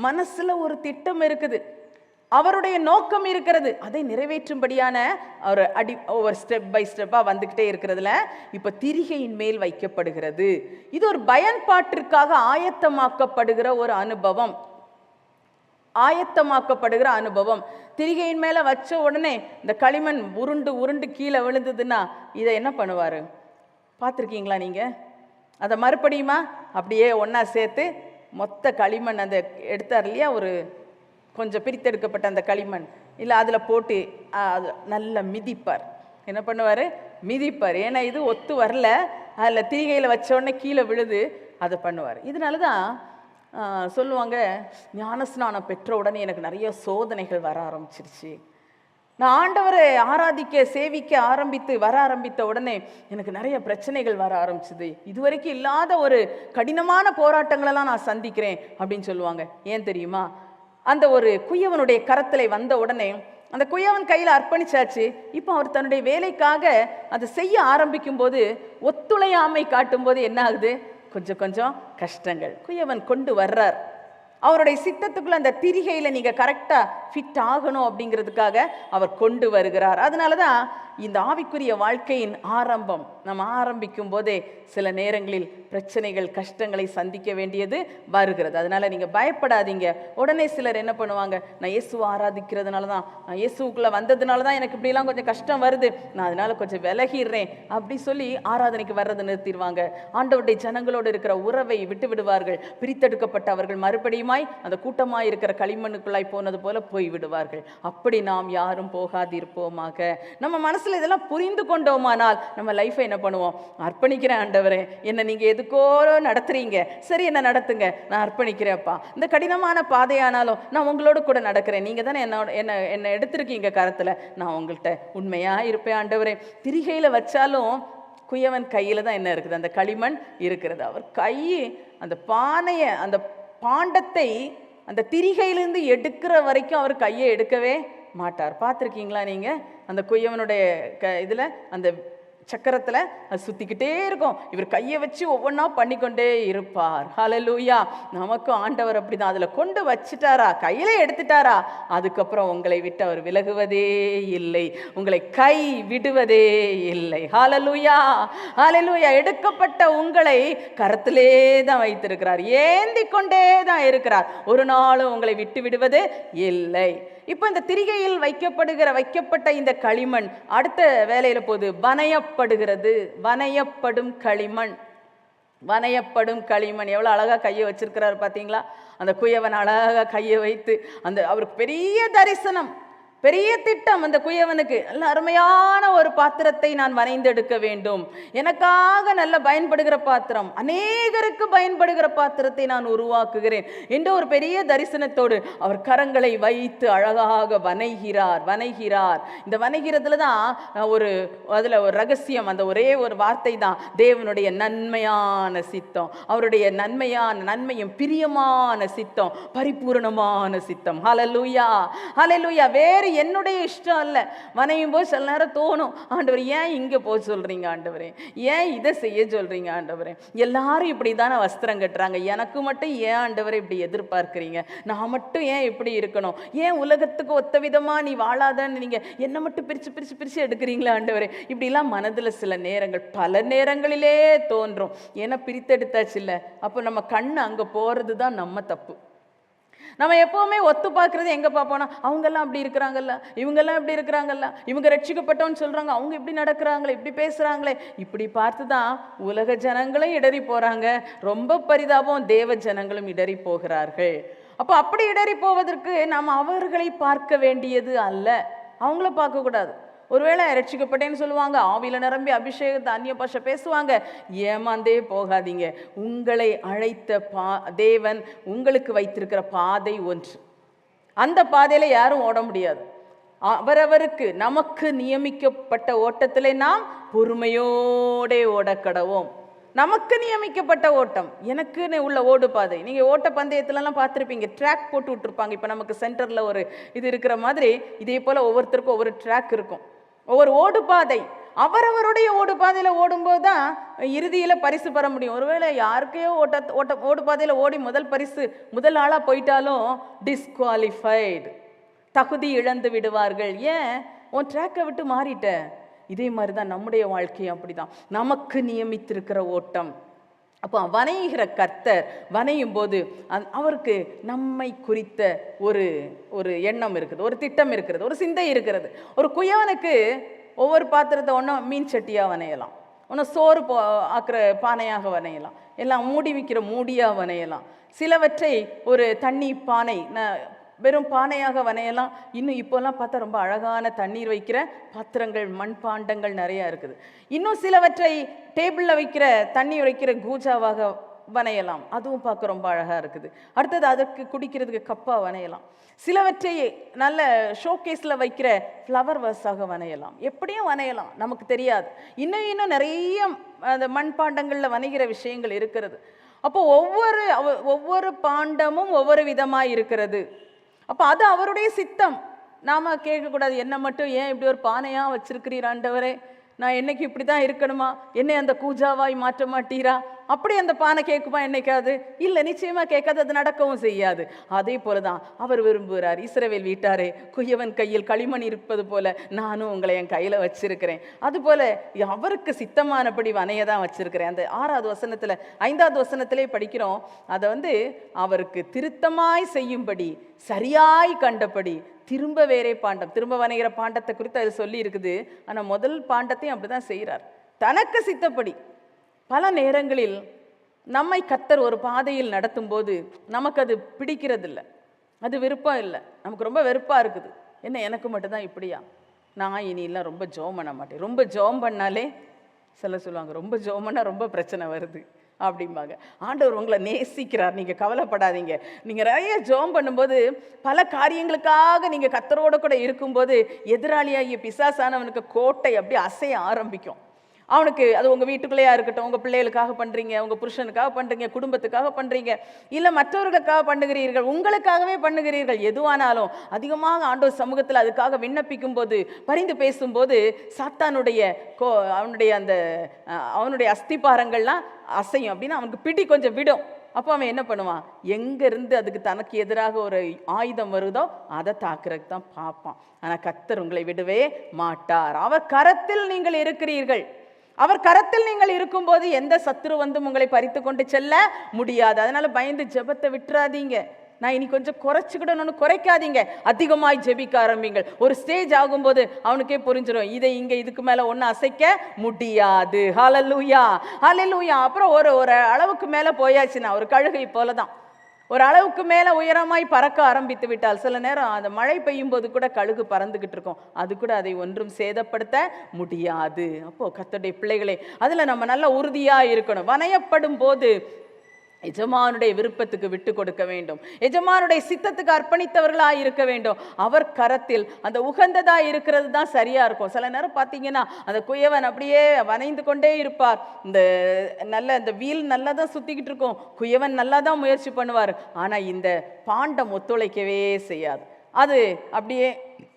[SPEAKER 1] மனசுல ஒரு திட்டம் இருக்குது, அவருடைய நோக்கம் இருக்கிறது, அதை நிறைவேற்றும்படியான ஒரு ஒவ்வொரு ஸ்டெப் பை ஸ்டெப்பா வந்துகிட்டே இருக்கிறதுல இப்ப திரிகையின் மேல் வைக்கப்படுகிறது. இது ஒரு பயன்பாட்டிற்காக ஆயத்தமாக்கப்படுகிற ஒரு அனுபவம். திரிகையின் மேல வச்ச உடனே இந்த களிமண் உருண்டு உருண்டு கீழே விழுந்ததுன்னா இதை என்ன பண்ணுவாரு பார்த்துருக்கீங்களா நீங்க? அதை மறுபடியுமா அப்படியே ஒன்னா சேர்த்து மொத்த களிமண் அந்த எடுத்தார் இல்லையா, ஒரு கொஞ்சம் பிரித்தெடுக்கப்பட்ட அந்த களிமண் இல்லை அதில் போட்டு நல்லா மிதிப்பார். என்ன பண்ணுவார்? மிதிப்பார். ஏன்னா இது ஒத்து வரல, அதில் தீகையில் வச்ச உடனே கீழே விழுது, அதை பண்ணுவார். இதனால தான் சொல்லுவாங்க, ஞானஸ்நானம் பெற்ற உடனே எனக்கு நிறைய சோதனைகள் வர ஆரம்பிச்சிருச்சு. நான் ஆண்டவரை ஆராதிக்க சேவிக்க வர ஆரம்பித்த உடனே எனக்கு நிறைய பிரச்சனைகள் வர ஆரம்பிச்சுது. இதுவரைக்கும் இல்லாத ஒரு கடினமான போராட்டங்களெல்லாம் நான் சந்திக்கிறேன் அப்படின்னு சொல்லுவாங்க. ஏன் தெரியுமா? அந்த ஒரு குயவனுடைய கரத்தில் வந்த உடனே அந்த குயவன் கையில் அர்ப்பணிச்சாச்சு. இப்போ அவர் தன்னுடைய வேலைக்காக அதை செய்ய ஆரம்பிக்கும் போது, ஒத்துழையாமை காட்டும் போது என்ன ஆகுது? கொஞ்சம் கொஞ்சம் கஷ்டங்கள் குயவன் கொண்டு வர்றார். அவருடைய சித்தத்துக்குள்ள அந்த திரிகையில் நீங்கள் கரெக்டாக ஃபிட் ஆகணும் அப்படிங்கிறதுக்காக அவர் கொண்டு வருகிறார். அதனால தான் இந்த ஆவிக்குரிய வாழ்க்கையின் ஆரம்பம் நம்ம ஆரம்பிக்கும் போதே சில நேரங்களில் பிரச்சனைகள் கஷ்டங்களை சந்திக்க வேண்டியது வருகிறது. அதனால நீங்கள் பயப்படாதீங்க. உடனே சிலர் என்ன பண்ணுவாங்க, நான் இயேசுவை ஆராதிக்கிறதுனால தான், நான் இயேசுக்குள்ளே வந்ததுனால தான் எனக்கு இப்படிலாம் கொஞ்சம் கஷ்டம் வருது, நான் அதனால கொஞ்சம் விலகிடுறேன் அப்படி சொல்லி ஆராதனைக்கு வர்றதை நிறுத்திடுவாங்க. ஆண்டவருடைய ஜனங்களோடு இருக்கிற உறவை விட்டு விடுவார்கள். பிரித்தெடுக்கப்பட்டவர்கள் மறுபடியுமாய் அந்த கூட்டமாய் இருக்கிற களிமண்ணுக்குள்ளாய் போனது போல போய் விடுவார்கள். அப்படி நாம் யாரும் போகாதிருப்போமாக. நம்ம மனசுல இதெல்லாம் புரிந்து கொண்டோமானால் நம்ம லைஃபை என்ன பண்ணுவோம்? அர்ப்பணிக்கிறேன் ஆண்டவரே, என்ன நீங்க எதுக்கோ நடத்துறீங்க, சரி என்ன நடத்துங்க, நான் அர்ப்பணிக்கிறேன்ப்பா. இந்த கடினமான பாதையானாலும் நான் உங்களோட கூட நடக்கிறேன், நீங்க தானே என்ன எடுத்திருக்கீங்க கரத்துல, நான் உங்கள்கிட்ட உண்மையா இருப்பேன் ஆண்டவரே. திரிகையில வச்சாலும் குயவன் கையில தான் என்ன இருக்குது? அந்த களிமண் இருக்கிறது. அவர் கை அந்த பானையை அந்த பாண்டத்தை அந்த திரிகையிலிருந்து எடுக்கிற வரைக்கும் அவர் கையை எடுக்கவே மாட்டார். பார்த்துருக்கீங்களா நீங்கள்? அந்த குயவனுடைய இதில் அந்த சக்கரத்தில் அது சுற்றிக்கிட்டே இருக்கும். இவர் கையை வச்சு ஒவ்வொன்றா பண்ணிக்கொண்டே இருப்பார். ஹல்லேலூயா. நமக்கும் ஆண்டவர் அப்படி தான். அதில் கொண்டு வச்சுட்டாரா, கையில் எடுத்துட்டாரா, அதுக்கப்புறம் உங்களை விட்டு அவர் விலகுவதே இல்லை, உங்களை கை விடுவதே இல்லை. ஹல்லேலூயா, ஹல்லேலூயா. எடுக்கப்பட்ட உங்களை கரத்திலே தான் வைத்திருக்கிறார், ஏந்தி கொண்டே தான் இருக்கிறார், ஒரு நாளும் உங்களை விட்டு விடுவது இல்லை. இப்போ இந்த திரிகையில் வைக்கப்பட்ட இந்த களிமண் அடுத்த வேலையில போது வனையப்படுகிறது. வனையப்படும் களிமண், வனையப்படும் களிமண். எவ்வளோ அழகா கையை வச்சிருக்கிறாரு பார்த்தீங்களா? அந்த குயவன் அழகா கையை வைத்து அந்த அவருக்கு பெரிய தரிசனம், பெரிய திட்டம். அந்த குயவனுக்கு நல்ல அருமையான ஒரு பாத்திரத்தை நான் வரைந்தெடுக்க வேண்டும், எனக்காக நல்ல பயன்படுகிற பாத்திரம், அநேகருக்கு பயன்படுகிற பாத்திரத்தை நான் உருவாக்குகிறேன் என்ற ஒரு பெரிய தரிசனத்தோடு அவர் கரங்களை வைத்து அழகாக வனைகிறார். இந்த வனைகிறதுல தான் அதில் ஒரு ரகசியம், அந்த ஒரே ஒரு வார்த்தை தான், தேவனுடைய நன்மையான சித்தம், அவருடைய நன்மையும் பிரியமான சித்தம், பரிபூரணமான சித்தம். ஹல்லேலூயா, ஹல்லேலூயா. வேறு என்னுடைய இஷ்டம் அல்ல. வனையும் போது சில நேரம் தோணும், ஆண்டவர் ஏன் இங்கே போக சொல்றீங்க ஆண்டவரே, ஏன் இதை செய்ய சொல்றீங்க ஆண்டவரே, எல்லாரும் இப்படி தானே வஸ்திரம் கட்டுறாங்க, எனக்கு மட்டும் ஏன் ஆண்டவரை இப்படி எதிர்பார்க்குறீங்க, நான் மட்டும் ஏன் இப்படி இருக்கணும், ஏன் உலகத்துக்கு ஒத்த விதமாக நீ வாழாதன்னு நீங்கள் என்னை மட்டும் பிரித்து எடுக்கிறீங்களா ஆண்டவரே, இப்படிலாம் மனதில் சில நேரங்கள் பல நேரங்களிலே தோன்றும். ஏன்னா பிரித்தெடுத்தாச்சு இல்லை, அப்போ நம்ம கண்ணு அங்கே போகிறது தான் நம்ம தப்பு. நம்ம எப்போவுமே ஒத்து பார்க்குறது எங்கே பார்ப்போம்னா, அவங்கெல்லாம் அப்படி இருக்கிறாங்கல்ல, இவங்கெல்லாம் இப்படி இருக்கிறாங்கல்ல, இவங்க ரட்சிக்கப்பட்டோன்னு சொல்கிறாங்க, அவங்க இப்படி நடக்கிறாங்களே, இப்படி பேசுகிறாங்களே, இப்படி பார்த்து தான் உலக ஜனங்களும் இடறி போகிறாங்க. ரொம்ப பரிதாபம், தேவ ஜனங்களும் இடறி போகிறார்கள். அப்போ அப்படி இடறி போவதற்கு நாம் அவர்களை பார்க்க வேண்டியது அல்ல, அவங்கள பார்க்கக்கூடாது. ஒருவேளை ரட்சிக்கப்பட்டேன்னு சொல்லுவாங்க, ஆவியில் நிரம்பி அபிஷேகத்தை அந்நிய பாஷை பேசுவாங்க, ஏமாந்தே போகாதீங்க. உங்களை அழைத்த தேவன் உங்களுக்கு வைத்திருக்கிற பாதை ஒன்று, அந்த பாதையில் யாரும் ஓட முடியாது. அவரவருக்கு நமக்கு நியமிக்கப்பட்ட ஓட்டத்திலே நாம் பொறுமையோடே ஓடக்கடவோம். நமக்கு நியமிக்கப்பட்ட ஓட்டம், எனக்குன்னு உள்ள ஓடு பாதை. நீங்கள் ஓட்ட பந்தயத்துலலாம் பார்த்துருப்பீங்க, ட்ராக் போட்டு விட்டுருப்பாங்க. இப்போ நமக்கு சென்டரில் ஒரு இது இருக்கிற மாதிரி இதே போல் ஒவ்வொருத்தருக்கும் ஒவ்வொரு ட்ராக் இருக்கும், ஒவ்வொரு ஓடு பாதை. அவரவருடைய ஓடு பாதையில் ஓடும்போது தான் இறுதியில் பரிசு பெற முடியும். ஒருவேளை யாருக்கையோ ஓடு பாதையில் ஓடி முதல் ஆளாக போயிட்டாலும் டிஸ்குவாலிஃபைடு, தகுதி இழந்து விடுவார்கள். ஏன்? உன் ட்ராக்கை விட்டு மாறிட்ட. இதே மாதிரி தான் நம்முடைய வாழ்க்கையும் அப்படிதான், நமக்கு நியமித்திருக்கிற ஓட்டம். அப்போ வனைகிற கர்த்தர் வனையும் போது அவருக்கு நம்மை குறித்த ஒரு எண்ணம் இருக்குது, ஒரு திட்டம் இருக்கிறது, ஒரு சிந்தை இருக்கிறது. ஒரு குயவனுக்கு ஒவ்வொரு பாத்திரத்தை ஒன்றும் மீன் சட்டியாக வனையலாம், ஒன்றும் சோறு ஆக்கிற பானையாக வனையலாம், எல்லாம் மூடி வைக்கிற மூடியாக வனையலாம், சிலவற்றை ஒரு தண்ணி பானை வெறும் பானையாக வனையலாம். இன்னும் இப்போல்லாம் பார்த்தா ரொம்ப அழகான தண்ணீர் வைக்கிற பாத்திரங்கள், மண்பாண்டங்கள் நிறையா இருக்குது. இன்னும் சிலவற்றை டேபிளில் வைக்கிற தண்ணி வைக்கிற கூஜாவாக வனையலாம், அதுவும் பார்க்க ரொம்ப அழகாக இருக்குது. அடுத்தது அதற்கு குடிக்கிறதுக்கு கப்பாக வனையலாம். சிலவற்றை நல்ல ஷோகேஸில் வைக்கிற ஃப்ளவர் வாஸாக வனையலாம், எப்படியும் வனையலாம், நமக்கு தெரியாது. இன்னும் நிறைய அந்த மண்பாண்டங்களில் வனைகிற விஷயங்கள் இருக்கிறது. அப்போ ஒவ்வொரு பாண்டமும் ஒவ்வொரு விதமாக இருக்கிறது. அப்போ அது அவருடைய சித்தம். நாம் கேட்கக்கூடாது, என்னை மட்டும் ஏன் இப்படி ஒரு பானையாக வச்சிருக்கிறீர் ஆண்டவரே, நான் என்னைக்கு இப்படி தான் இருக்கணுமா, என்னை அந்த கூஜாவாய் மாற்ற மாட்டீரா? அப்படி அந்த பானை கேட்குமா என்னைக்காது? இல்லை, நிச்சயமாக கேட்காது, அது நடக்கவும் செய்யாது. அதே போல தான் அவர் விரும்புகிறார். இஸ்ரவேல் வீட்டாரே, குயவன் கையில் களிமண் இருப்பது போல நானும் உங்களை என் கையில் வச்சிருக்கிறேன். அதுபோல அவருக்கு சித்தமானபடி வனைய தான் வச்சிருக்கிறேன். அந்த 6வது வசனத்தில் 5வது வசனத்திலே படிக்கிறோம், அதை அவருக்கு திருத்தமாய் செய்யும்படி சரியாய் கண்டபடி திரும்ப வேறே பாண்டம், திரும்ப வனைகிற பாண்டத்தை குறித்து அது சொல்லி இருக்குது. ஆனால் முதல் பாண்டத்தையும் அப்படிதான் செய்கிறார், தனக்கு சித்தப்படி. பல நேரங்களில் நம்மை கர்த்தர் ஒரு பாதையில் நடத்தும் போது நமக்கு அது பிடிக்கிறதில்ல, அது விருப்பம் இல்லை, நமக்கு ரொம்ப வெறுப்பாக இருக்குது. என்ன எனக்கு மட்டும்தான் இப்படியா, நான் இனியெல்லாம் ரொம்ப ஜோம் பண்ண மாட்டேன். ரொம்ப ஜோம் பண்ணாலே சொல்லுவாங்க, ரொம்ப ஜோம் பண்ணால் ரொம்ப பிரச்சனை வருது அப்படிம்பாங்க. ஆண்டவர் உங்களை நேசிக்கிறார், நீங்கள் கவலைப்படாதீங்க. நீங்கள் நிறைய ஜெபம் பண்ணும்போது, பல காரியங்களுக்காக நீங்கள் கர்த்தரோட கூட இருக்கும்போது, எதிராளியாகிய பிசாசானவனுக்கு கோட்டை அப்படியே அசைய ஆரம்பிக்கும். அவனுக்கு அது உங்கள் வீட்டுக்குள்ளேயா இருக்கட்டும், உங்கள் பிள்ளைகளுக்காக பண்ணுறீங்க, உங்கள் புருஷனுக்காக பண்ணுறீங்க, குடும்பத்துக்காக பண்ணுறீங்க, இல்லை மற்றவர்களுக்காக பண்ணுகிறீர்கள், உங்களுக்காகவே பண்ணுகிறீர்கள், எதுவானாலும் அதிகமாக ஆண்டவர் சமூகத்தில் அதுக்காக விண்ணப்பிக்கும் போது, பரிந்து பேசும்போது, சாத்தானுடைய அவனுடைய அஸ்திபாரங்கள்லாம் அசையும். அப்படின்னு அவனுக்கு பிடி கொஞ்சம் விடும். அப்போ அவன் என்ன பண்ணுவான், எங்கேருந்து அதுக்கு தனக்கு எதிராக ஒரு ஆயுதம் வருதோ அதை தாக்குறதுக்கு தான் பார்ப்பான். ஆனால் கர்த்தர் உங்களை விடவே மாட்டார். அவர் கரத்தில் நீங்கள் இருக்கிறீர்கள். அவர் கரத்தில் நீங்கள் இருக்கும்போது எந்த சத்துரு வந்து உங்களை பறித்து கொண்டு செல்ல முடியாது. அதனால பயந்து ஜெபத்தை விட்டுறாதீங்க. நான் இனி கொஞ்சம் குறைச்சிக்கிடணும்னு குறைக்காதீங்க, அதிகமாய் ஜெபிக்க ஆரம்பிங்கள். ஒரு ஸ்டேஜ் ஆகும்போது அவனுக்கே புரிஞ்சிடும், இதை இங்கே இதுக்கு மேலே ஒன்றும் அசைக்க முடியாது. ஹல்லேலூயா, ஹல்லேலூயா. அப்புறம் ஒரு அளவுக்கு மேலே போயாச்சுன்னா, ஒரு கழுகை போல தான், ஒரு அளவுக்கு மேலே உயரமாய் பறக்க ஆரம்பித்து விட்டால், சில நேரம் அந்த மழை பெய்யும் போது கூட கழுகு பறந்துக்கிட்டு இருக்கும், அது கூட அதை ஒன்றும் சேதப்படுத்த முடியாது. அப்போது கர்த்தருடைய பிள்ளைகளே, அதில் நம்ம நல்ல உறுதியாக இருக்கணும். வனையப்படும் போது எஜமானுடைய விருப்பத்துக்கு விட்டு கொடுக்க வேண்டும், எஜமானுடைய சித்தத்துக்கு அர்ப்பணித்தவர்களாக இருக்க வேண்டும். அவர் கரத்தில் அந்த உகந்ததாக இருக்கிறது தான் சரியாக இருக்கும். சில நேரம் பார்த்தீங்கன்னா அந்த குயவன் அப்படியே வனைந்து கொண்டே இருப்பார், இந்த வீல் நல்லா தான் சுற்றிக்கிட்டு இருக்கும், குயவன் நல்லா தான் முயற்சி பண்ணுவார், ஆனால் இந்த பாண்டம் ஒத்துழைக்கவே செய்யாது. அது அப்படியே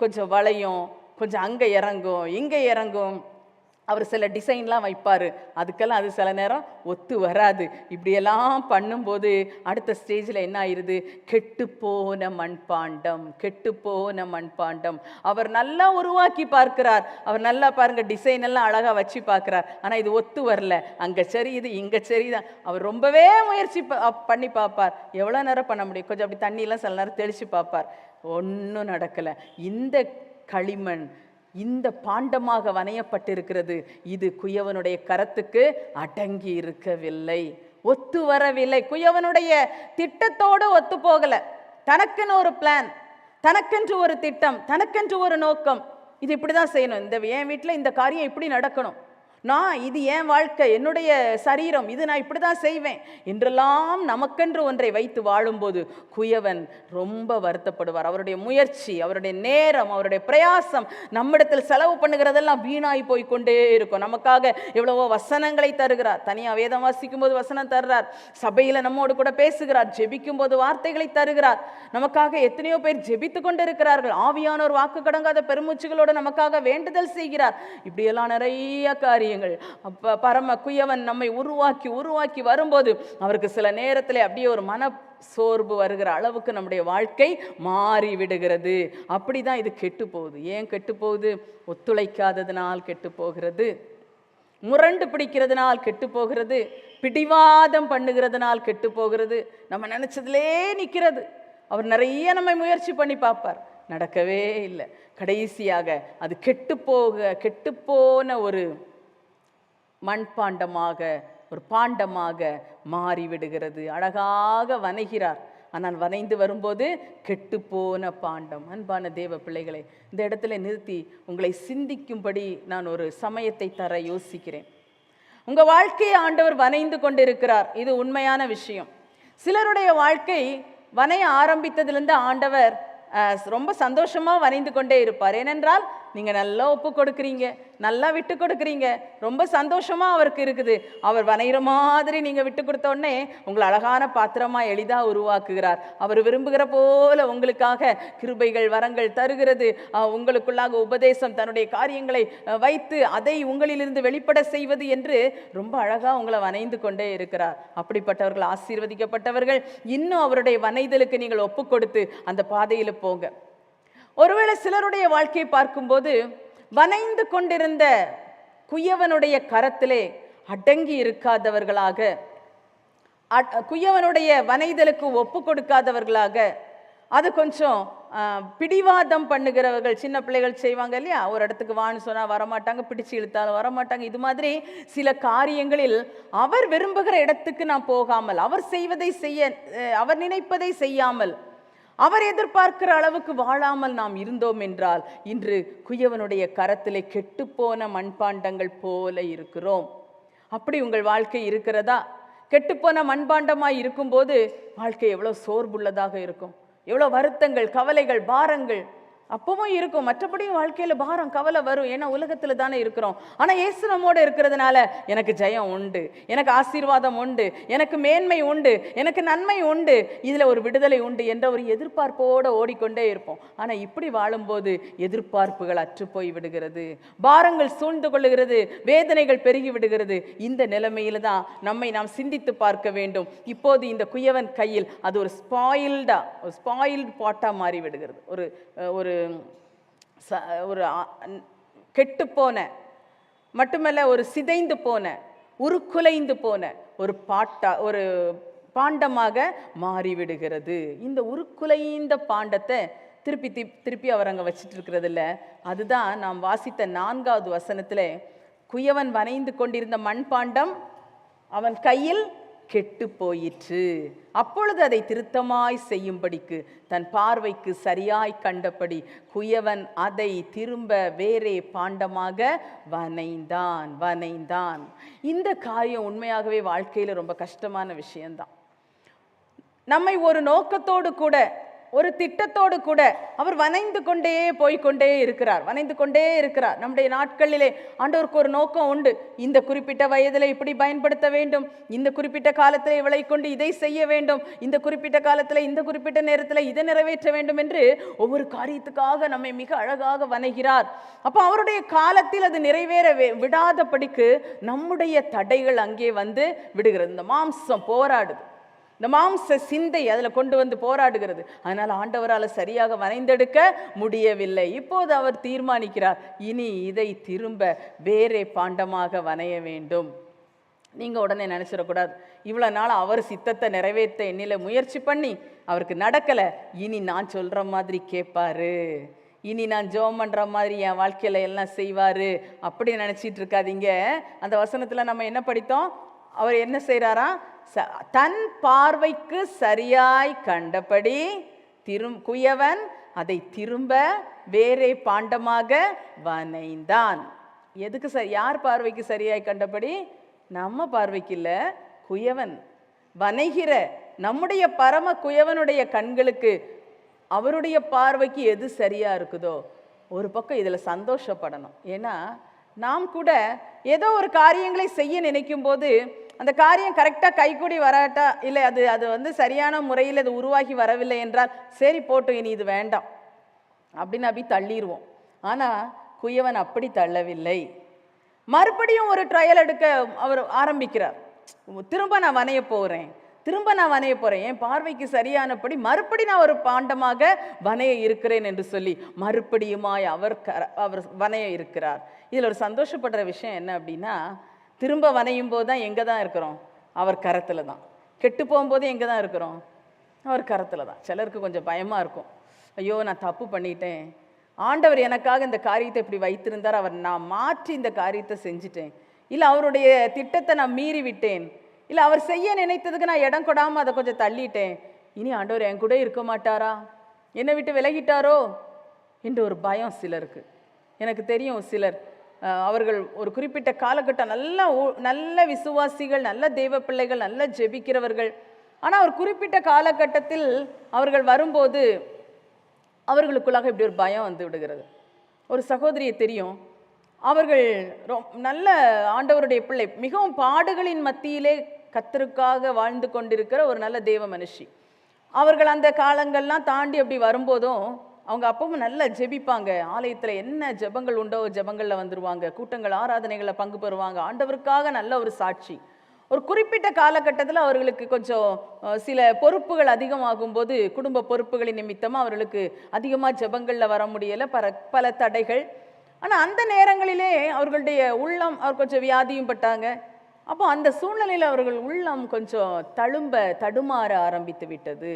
[SPEAKER 1] கொஞ்சம் வளையும், கொஞ்சம் அங்கே இறங்கும், இங்கே இறங்கும். அவர் சில டிசைன்லாம் வைப்பார், அதுக்கெல்லாம் அது சில நேரம் ஒத்து வராது. இப்படியெல்லாம் பண்ணும்போது அடுத்த ஸ்டேஜில் என்ன ஆயிடுது, கெட்டுப்போன மண்பாண்டம், கெட்டுப்போன மண்பாண்டம். அவர் நல்லா உருவாக்கி பார்க்கிறார், அவர் நல்லா பாருங்கள் டிசைன் எல்லாம் அழகாக வச்சு பார்க்குறார், ஆனால் இது ஒத்து வரல, அங்கே சரி இது இங்கே சரிதான். அவர் ரொம்பவே முயற்சி பண்ணி பார்ப்பார், எவ்வளோ நேரம் பண்ண முடியும், கொஞ்சம் அப்படி தண்ணியெல்லாம் சில நேரம் தெளித்து பார்ப்பார், ஒன்றும் நடக்கலை. இந்த களிமண் இந்த பாண்டமாக வனையப்பட்டிருக்கிறது, இது குயவனுடைய கரத்துக்கு அடங்கி இருக்கவில்லை, ஒத்து வரவில்லை, குயவனுடைய திட்டத்தோடு ஒத்து போகல. தனக்குன்னு ஒரு பிளான், தனக்கென்று ஒரு திட்டம், தனக்கென்று ஒரு நோக்கம், இது இப்படிதான் செய்யணும், இந்த என் வீட்டில் இந்த காரியம் இப்படி நடக்கணும், இது என் வாழ்க்கை, என்னுடைய சரீரம், இது நான் இப்படி தான் செய்வேன் என்றெல்லாம் நமக்கென்று ஒன்றை வைத்து வாழும்போது குயவன் ரொம்ப வருத்தப்படுவார். அவருடைய முயற்சி, அவருடைய நேரம், அவருடைய பிரயாசம் நம்மிடத்தில் செலவு பண்ணுகிறதெல்லாம் வீணாய் போய்கொண்டே இருக்கும். நமக்காக எவ்வளவோ வசனங்களை தருகிறார், தனியாக வேதம் வாசிக்கும் போது வசனம் தருகிறார், சபையில் நம்மோடு கூட பேசுகிறார், ஜெபிக்கும் போது வார்த்தைகளை தருகிறார். நமக்காக எத்தனையோ பேர் ஜெபித்து கொண்டு இருக்கிறார்கள், ஆவியானோர் வாக்கு கடங்காத பெருமூச்சுகளோடு நமக்காக வேண்டுதல் செய்கிறார். இப்படியெல்லாம் நிறைய காரியம் பரம குயவன் நம்மை உருவாக்கி வரும்போது அவருக்கு சில நேரத்தில் அப்படியே ஒரு மன சோர்வு வருகிற அளவுக்கு நம்முடைய வாழ்க்கை மாறி விடுகிறது. அப்படிதான் இது கெட்டு போகுது. ஏன் கெட்டு போகுது? ஒத்துழைக்காததினால் கெட்டு போகிறது, முரண்டு பிடிக்கிறதுனால் கெட்டு போகிறது, பிடிவாதம் பண்ணுகிறதுனால் கெட்டு போகிறது, நம்ம நினைச்சதுலே நிற்கிறது. அவர் நிறைய நம்மை முயற்சி பண்ணி பார்ப்பார், நடக்கவே இல்லை. கடைசியாக அது கெட்டுப்போன ஒரு மண்பாண்டமாக, ஒரு பாண்டமாக மாறிவிடுகிறது. அழகாக வனைகிறார், ஆனால் வனைந்து வரும்போது கெட்டுப்போன பாண்டம். அன்பான தேவ பிள்ளைகளை, இந்த இடத்துல நிறுத்தி உங்களை சிந்திக்கும்படி நான் ஒரு சமயத்தை தர யோசிக்கிறேன். உங்க வாழ்க்கையை ஆண்டவர் வனைந்து கொண்டிருக்கிறார். இது உண்மையான விஷயம். சிலருடைய வாழ்க்கை வனைய ஆரம்பித்ததிலிருந்து ஆண்டவர் ரொம்ப சந்தோஷமா வரைந்து கொண்டே இருப்பார். ஏனென்றால் நீங்க நல்லா ஒப்பு கொடுக்குறீங்க, நல்லா விட்டு கொடுக்குறீங்க, ரொம்ப சந்தோஷமா அவருக்கு இருக்குது. அவர் வனைகிற மாதிரி நீங்க விட்டு கொடுத்த உடனே உங்களை அழகான பாத்திரமா எளிதா உருவாக்குகிறார். அவர் விரும்புகிற போல உங்களுக்காக கிருபைகள் வரங்கள் தருகிறது. உங்களுக்குள்ளாக உபதேசம் தன்னுடைய காரியங்களை வைத்து அதை உங்களிலிருந்து வெளிப்பட செய்வது என்று ரொம்ப அழகா உங்களை வனைந்து கொண்டே இருக்கிறார். அப்படிப்பட்டவர்கள் ஆசீர்வதிக்கப்பட்டவர்கள். இன்னும் அவருடைய வனைதலுக்கு நீங்கள் ஒப்பு கொடுத்து அந்த பாதையில போங்க. ஒருவேளை சிலருடைய வாழ்க்கையை பார்க்கும்போது வனைந்து கொண்டிருந்த குயவனுடைய கரத்திலே அடங்கி இருக்காதவர்களாக, குயவனுடைய வனைதலுக்கு ஒப்பு கொடுக்காதவர்களாக, அது கொஞ்சம் பிடிவாதம் பண்ணுகிறவர்கள். சின்ன பிள்ளைகள் செய்வாங்க இல்லையா, ஒரு இடத்துக்கு வான்னு சொன்னா வரமாட்டாங்க, பிடிச்சு இழுத்தாலும் வரமாட்டாங்க. இது மாதிரி சில காரியங்களில் அவர் விரும்புகிற இடத்துக்கு நாம் போகாமல், அவர் செய்வதை செய்ய, அவர் நினைப்பதை செய்யாமல், அவர் எதிர்பார்க்கிற அளவுக்கு வாழாமல் நாம் இருந்தோம் என்றால் இன்று குயவனுடைய கரத்திலே கெட்டுப்போன மண்பாண்டங்கள் போல இருக்கிறோம். அப்படி உங்கள் வாழ்க்கை இருக்கிறதா? கெட்டுப்போன மண்பாண்டமாய் இருக்கும்போது வாழ்க்கை எவ்வளவு சோர்வுள்ளதாக இருக்கும், எவ்வளவு வருத்தங்கள், கவலைகள், பாரங்கள் அப்பவும் இருக்கும். மற்றபடியும் வாழ்க்கையில பாரம், கவலை வரும். ஏன்னா உலகத்துல தானே இருக்கிறோம். ஆனா இயேசு நம்மோடு இருக்கிறதுனால எனக்கு ஜெயம் உண்டு, எனக்கு ஆசீர்வாதம் உண்டு, எனக்கு மேன்மை உண்டு, எனக்கு நன்மை உண்டு, இதுல ஒரு விடுதலை உண்டு என்ற ஒரு எதிர்பார்ப்போடு ஓடிக்கொண்டே இருப்போம். ஆனா இப்படி வாழும்போது எதிர்பார்ப்புகள் அற்று போய் விடுகிறது, பாரங்கள் சூழ்ந்து கொள்ளுகிறது, வேதனைகள் பெருகி விடுகிறது. இந்த நிலைமையில தான் நம்மை நாம் சிந்தித்து பார்க்க வேண்டும். இப்போது இந்த குயவன் கையில் அது ஒரு ஸ்பாயில்டு பாட்டா மாறி விடுகிறது. ஒரு ஒரு கெட்டுப்போன, மட்டுமல்ல ஒரு சிதைந்து போன, உருக்குலைந்து போன ஒரு பாண்டமாக மாறிவிடுகிறது. இந்த உருக்குலைந்த பாண்டத்தை திருப்பி அவர் அங்கே வச்சிட்டு இருக்கிறது இல்லை. அதுதான் நாம் வாசித்த 4வது வசனத்தில், குயவன் வனைந்து கொண்டிருந்த மண்பாண்டம் அவன் கையில் கெட்டு போயிற்று. அப்பொழுது அதை திருத்தமாய் செய்யும்படிக்கு தன் பார்வைக்கு சரியாய் கண்டபடி குயவன் அதை திரும்ப வேறே பாண்டமாக வனைந்தான். இந்த காரியம் உண்மையாகவே வாழ்க்கையில ரொம்ப கஷ்டமான விஷயம்தான். நம்மை ஒரு நோக்கத்தோடு கூட, ஒரு திட்டத்தோடு கூட அவர் வனைந்து கொண்டே இருக்கிறார். நம்முடைய நாட்களிலே ஆண்டவருக்கு ஒரு நோக்கம் உண்டு. இந்த குறிப்பிட்ட வயதில் இப்படி பயன்படுத்த வேண்டும், இந்த குறிப்பிட்ட காலத்தில் இவளை கொண்டு இதை செய்ய வேண்டும், இந்த குறிப்பிட்ட காலத்தில் இந்த குறிப்பிட்ட நேரத்தில் இதை நிறைவேற்ற வேண்டும் என்று ஒவ்வொரு காரியத்துக்காக நம்மை மிக அழகாக வனைகிறார். அப்போ அவருடைய காலத்தில் அது நிறைவேற விடாதபடிக்கு நம்முடைய தடைகள் அங்கே வந்து விடுகிறது. இந்த மாம்சம் போராடுது, இந்த மாம்ச சிந்தை அதில் கொண்டு வந்து போராடுகிறது. அதனால் ஆண்டவரால் சரியாக வரைந்தெடுக்க முடியவில்லை. இப்போது அவர் தீர்மானிக்கிறார், இனி இதை திரும்ப வேறே பாண்டமாக வனைய வேண்டும். நீங்கள் உடனே நினச்சிடக்கூடாது, இவ்வளோ நாள் அவர் சித்தத்தை நிறைவேற்ற என்னில முயற்சி பண்ணி அவருக்கு நடக்கலை, இனி நான் சொல்கிற மாதிரி கேட்பாரு, இனி நான் ஜெபம் பண்ணுற மாதிரி என் வாழ்க்கையில் எல்லாம் செய்வார், அப்படி நினச்சிட்டு இருக்காதீங்க. அந்த வசனத்தில் நம்ம என்ன படித்தோம்? அவர் என்ன செய்கிறாரா? தன் பார்வைக்கு சரியாய் கண்டபடி குயவன் அதை திரும்ப வேறே பாண்டமாக வனைந்தான். எதுக்கு யார் பார்வைக்கு சரியாய் கண்டபடி? நம்ம பார்வைக்கு இல்லை, குயவன் வனைகிற நம்முடைய பரம குயவனுடைய கண்களுக்கு, அவருடைய பார்வைக்கு எது சரியா இருக்குதோ. ஒரு பக்கம் இதில் சந்தோஷப்படணும். ஏன்னா நாம் கூட ஏதோ ஒரு காரியங்களை செய்ய நினைக்கும் போது அந்த காரியம் கரெக்டாக கைகூடி வராட்டா, இல்லை அது வந்து சரியான முறையில் அது உருவாகி வரவில்லை என்றால் சரி போட்டு இனி இது வேண்டாம் அப்படின்னு அப்படி தள்ளிடுவோம். ஆனால் குயவன் அப்படி தள்ளவில்லை. மறுபடியும் ஒரு ட்ரையல் எடுக்க அவர் ஆரம்பிக்கிறார். திரும்ப நான் வனைய போகிறேன், என் பார்வைக்கு சரியானபடி மறுபடி நான் ஒரு பாண்டமாக வனைய இருக்கிறேன் என்று சொல்லி மறுபடியுமாய் அவர் வனைய இருக்கிறார். இதில் ஒரு சந்தோஷப்படுற விஷயம் என்ன அப்படின்னா, திரும்ப வனையும் போது தான் எங்கே தான் இருக்கிறோம்? அவர் கரத்தில் தான். கெட்டு போகும்போது எங்கே தான் இருக்கிறோம்? அவர் கரத்தில் தான். சிலருக்கு கொஞ்சம் பயமாக இருக்கும், ஐயோ நான் தப்பு பண்ணிட்டேன், ஆண்டவர் எனக்காக இந்த காரியத்தை இப்படி வைத்திருந்தார், நான் மாற்றி இந்த காரியத்தை செஞ்சிட்டேன், இல்லை அவருடைய திட்டத்தை நான் மீறி விட்டேன், இல்லை அவர் செய்ய நினைத்ததுக்கு நான் இடம் கொடாமல் அதை கொஞ்சம் தள்ளிட்டேன், இனி ஆண்டவர் என் கூட இருக்க மாட்டாரா, என்னை விட்டு விலகிட்டாரோ என்று ஒரு பயம் சிலருக்கு. எனக்கு தெரியும் சிலர் அவர்கள் ஒரு குறிப்பிட்ட காலகட்டம் நல்ல விசுவாசிகள், நல்ல தெய்வ பிள்ளைகள், நல்ல ஜெபிக்கிறவர்கள். ஆனால் ஒரு குறிப்பிட்ட காலகட்டத்தில் அவர்கள் வரும்போது அவர்களுக்குள்ளாக இப்படி ஒரு பயம் வந்து விடுகிறது. ஒரு சகோதரியை தெரியும், அவர்கள் நல்ல ஆண்டவருடைய பிள்ளை, மிகவும் பாடுகளின் மத்தியிலே கர்த்தருக்காக வாழ்ந்து கொண்டிருக்கிற ஒரு நல்ல தேவ மனுஷி. அவர்கள் அந்த காலங்கள்லாம் தாண்டி அப்படி வரும்போதும் அவங்க அப்பவும் நல்லா ஜெபிப்பாங்க. ஆலயத்தில் என்ன ஜெபங்கள் உண்டோ ஜெபங்களில் வந்துருவாங்க, கூட்டங்கள் ஆராதனைகளை பங்கு பெறுவாங்க, ஆண்டவருக்காக நல்ல ஒரு சாட்சி. ஒரு குறிப்பிட்ட காலகட்டத்தில் அவர்களுக்கு கொஞ்சம் சில பொறுப்புகள் அதிகமாகும் போது, குடும்ப பொறுப்புகளின் நிமித்தமாக அவர்களுக்கு அதிகமாக ஜெபங்களில் வர முடியலை, பல தடைகள். ஆனால் அந்த நேரங்களிலே அவர்களுடைய உள்ளம், அவர் கொஞ்சம் வியாதியும் பட்டாங்க. அப்போ அந்த சூழ்நிலையில் அவர்கள் உள்ளம் கொஞ்சம் தடுமாற ஆரம்பித்து விட்டது.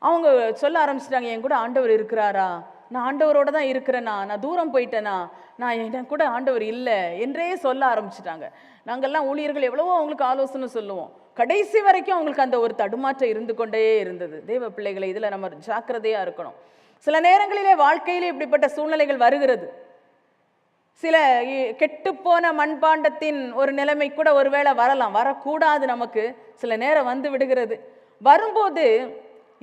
[SPEAKER 1] அவங்க சொல்ல ஆரம்பிச்சிட்டாங்க, என் கூட ஆண்டவர் இருக்கிறாரா, நான் ஆண்டவரோட தான் இருக்கிறேனா, நான் தூரம் போயிட்டேனா, என் கூட ஆண்டவர் இல்லை என்றே சொல்ல ஆரம்பிச்சிட்டாங்க. நாங்கள்லாம் ஊழியர்கள் எவ்வளவோ அவங்களுக்கு ஆலோசனை சொல்லுவோம். கடைசி வரைக்கும் அவங்களுக்கு அந்த ஒரு தடுமாற்றம் இருந்து கொண்டே இருந்தது. தேவ பிள்ளைகளை இதில் நம்ம ஜாக்கிரதையாக இருக்கணும். சில நேரங்களிலே வாழ்க்கையிலே இப்படிப்பட்ட சூழ்நிலைகள் வருகிறது. சில கெட்டுப்போன மண்பாண்டத்தின் ஒரு நிலைமை கூட ஒருவேளை வரலாம், வரக்கூடாது, நமக்கு சில நேரம் வந்து விடுகிறது. வரும்போது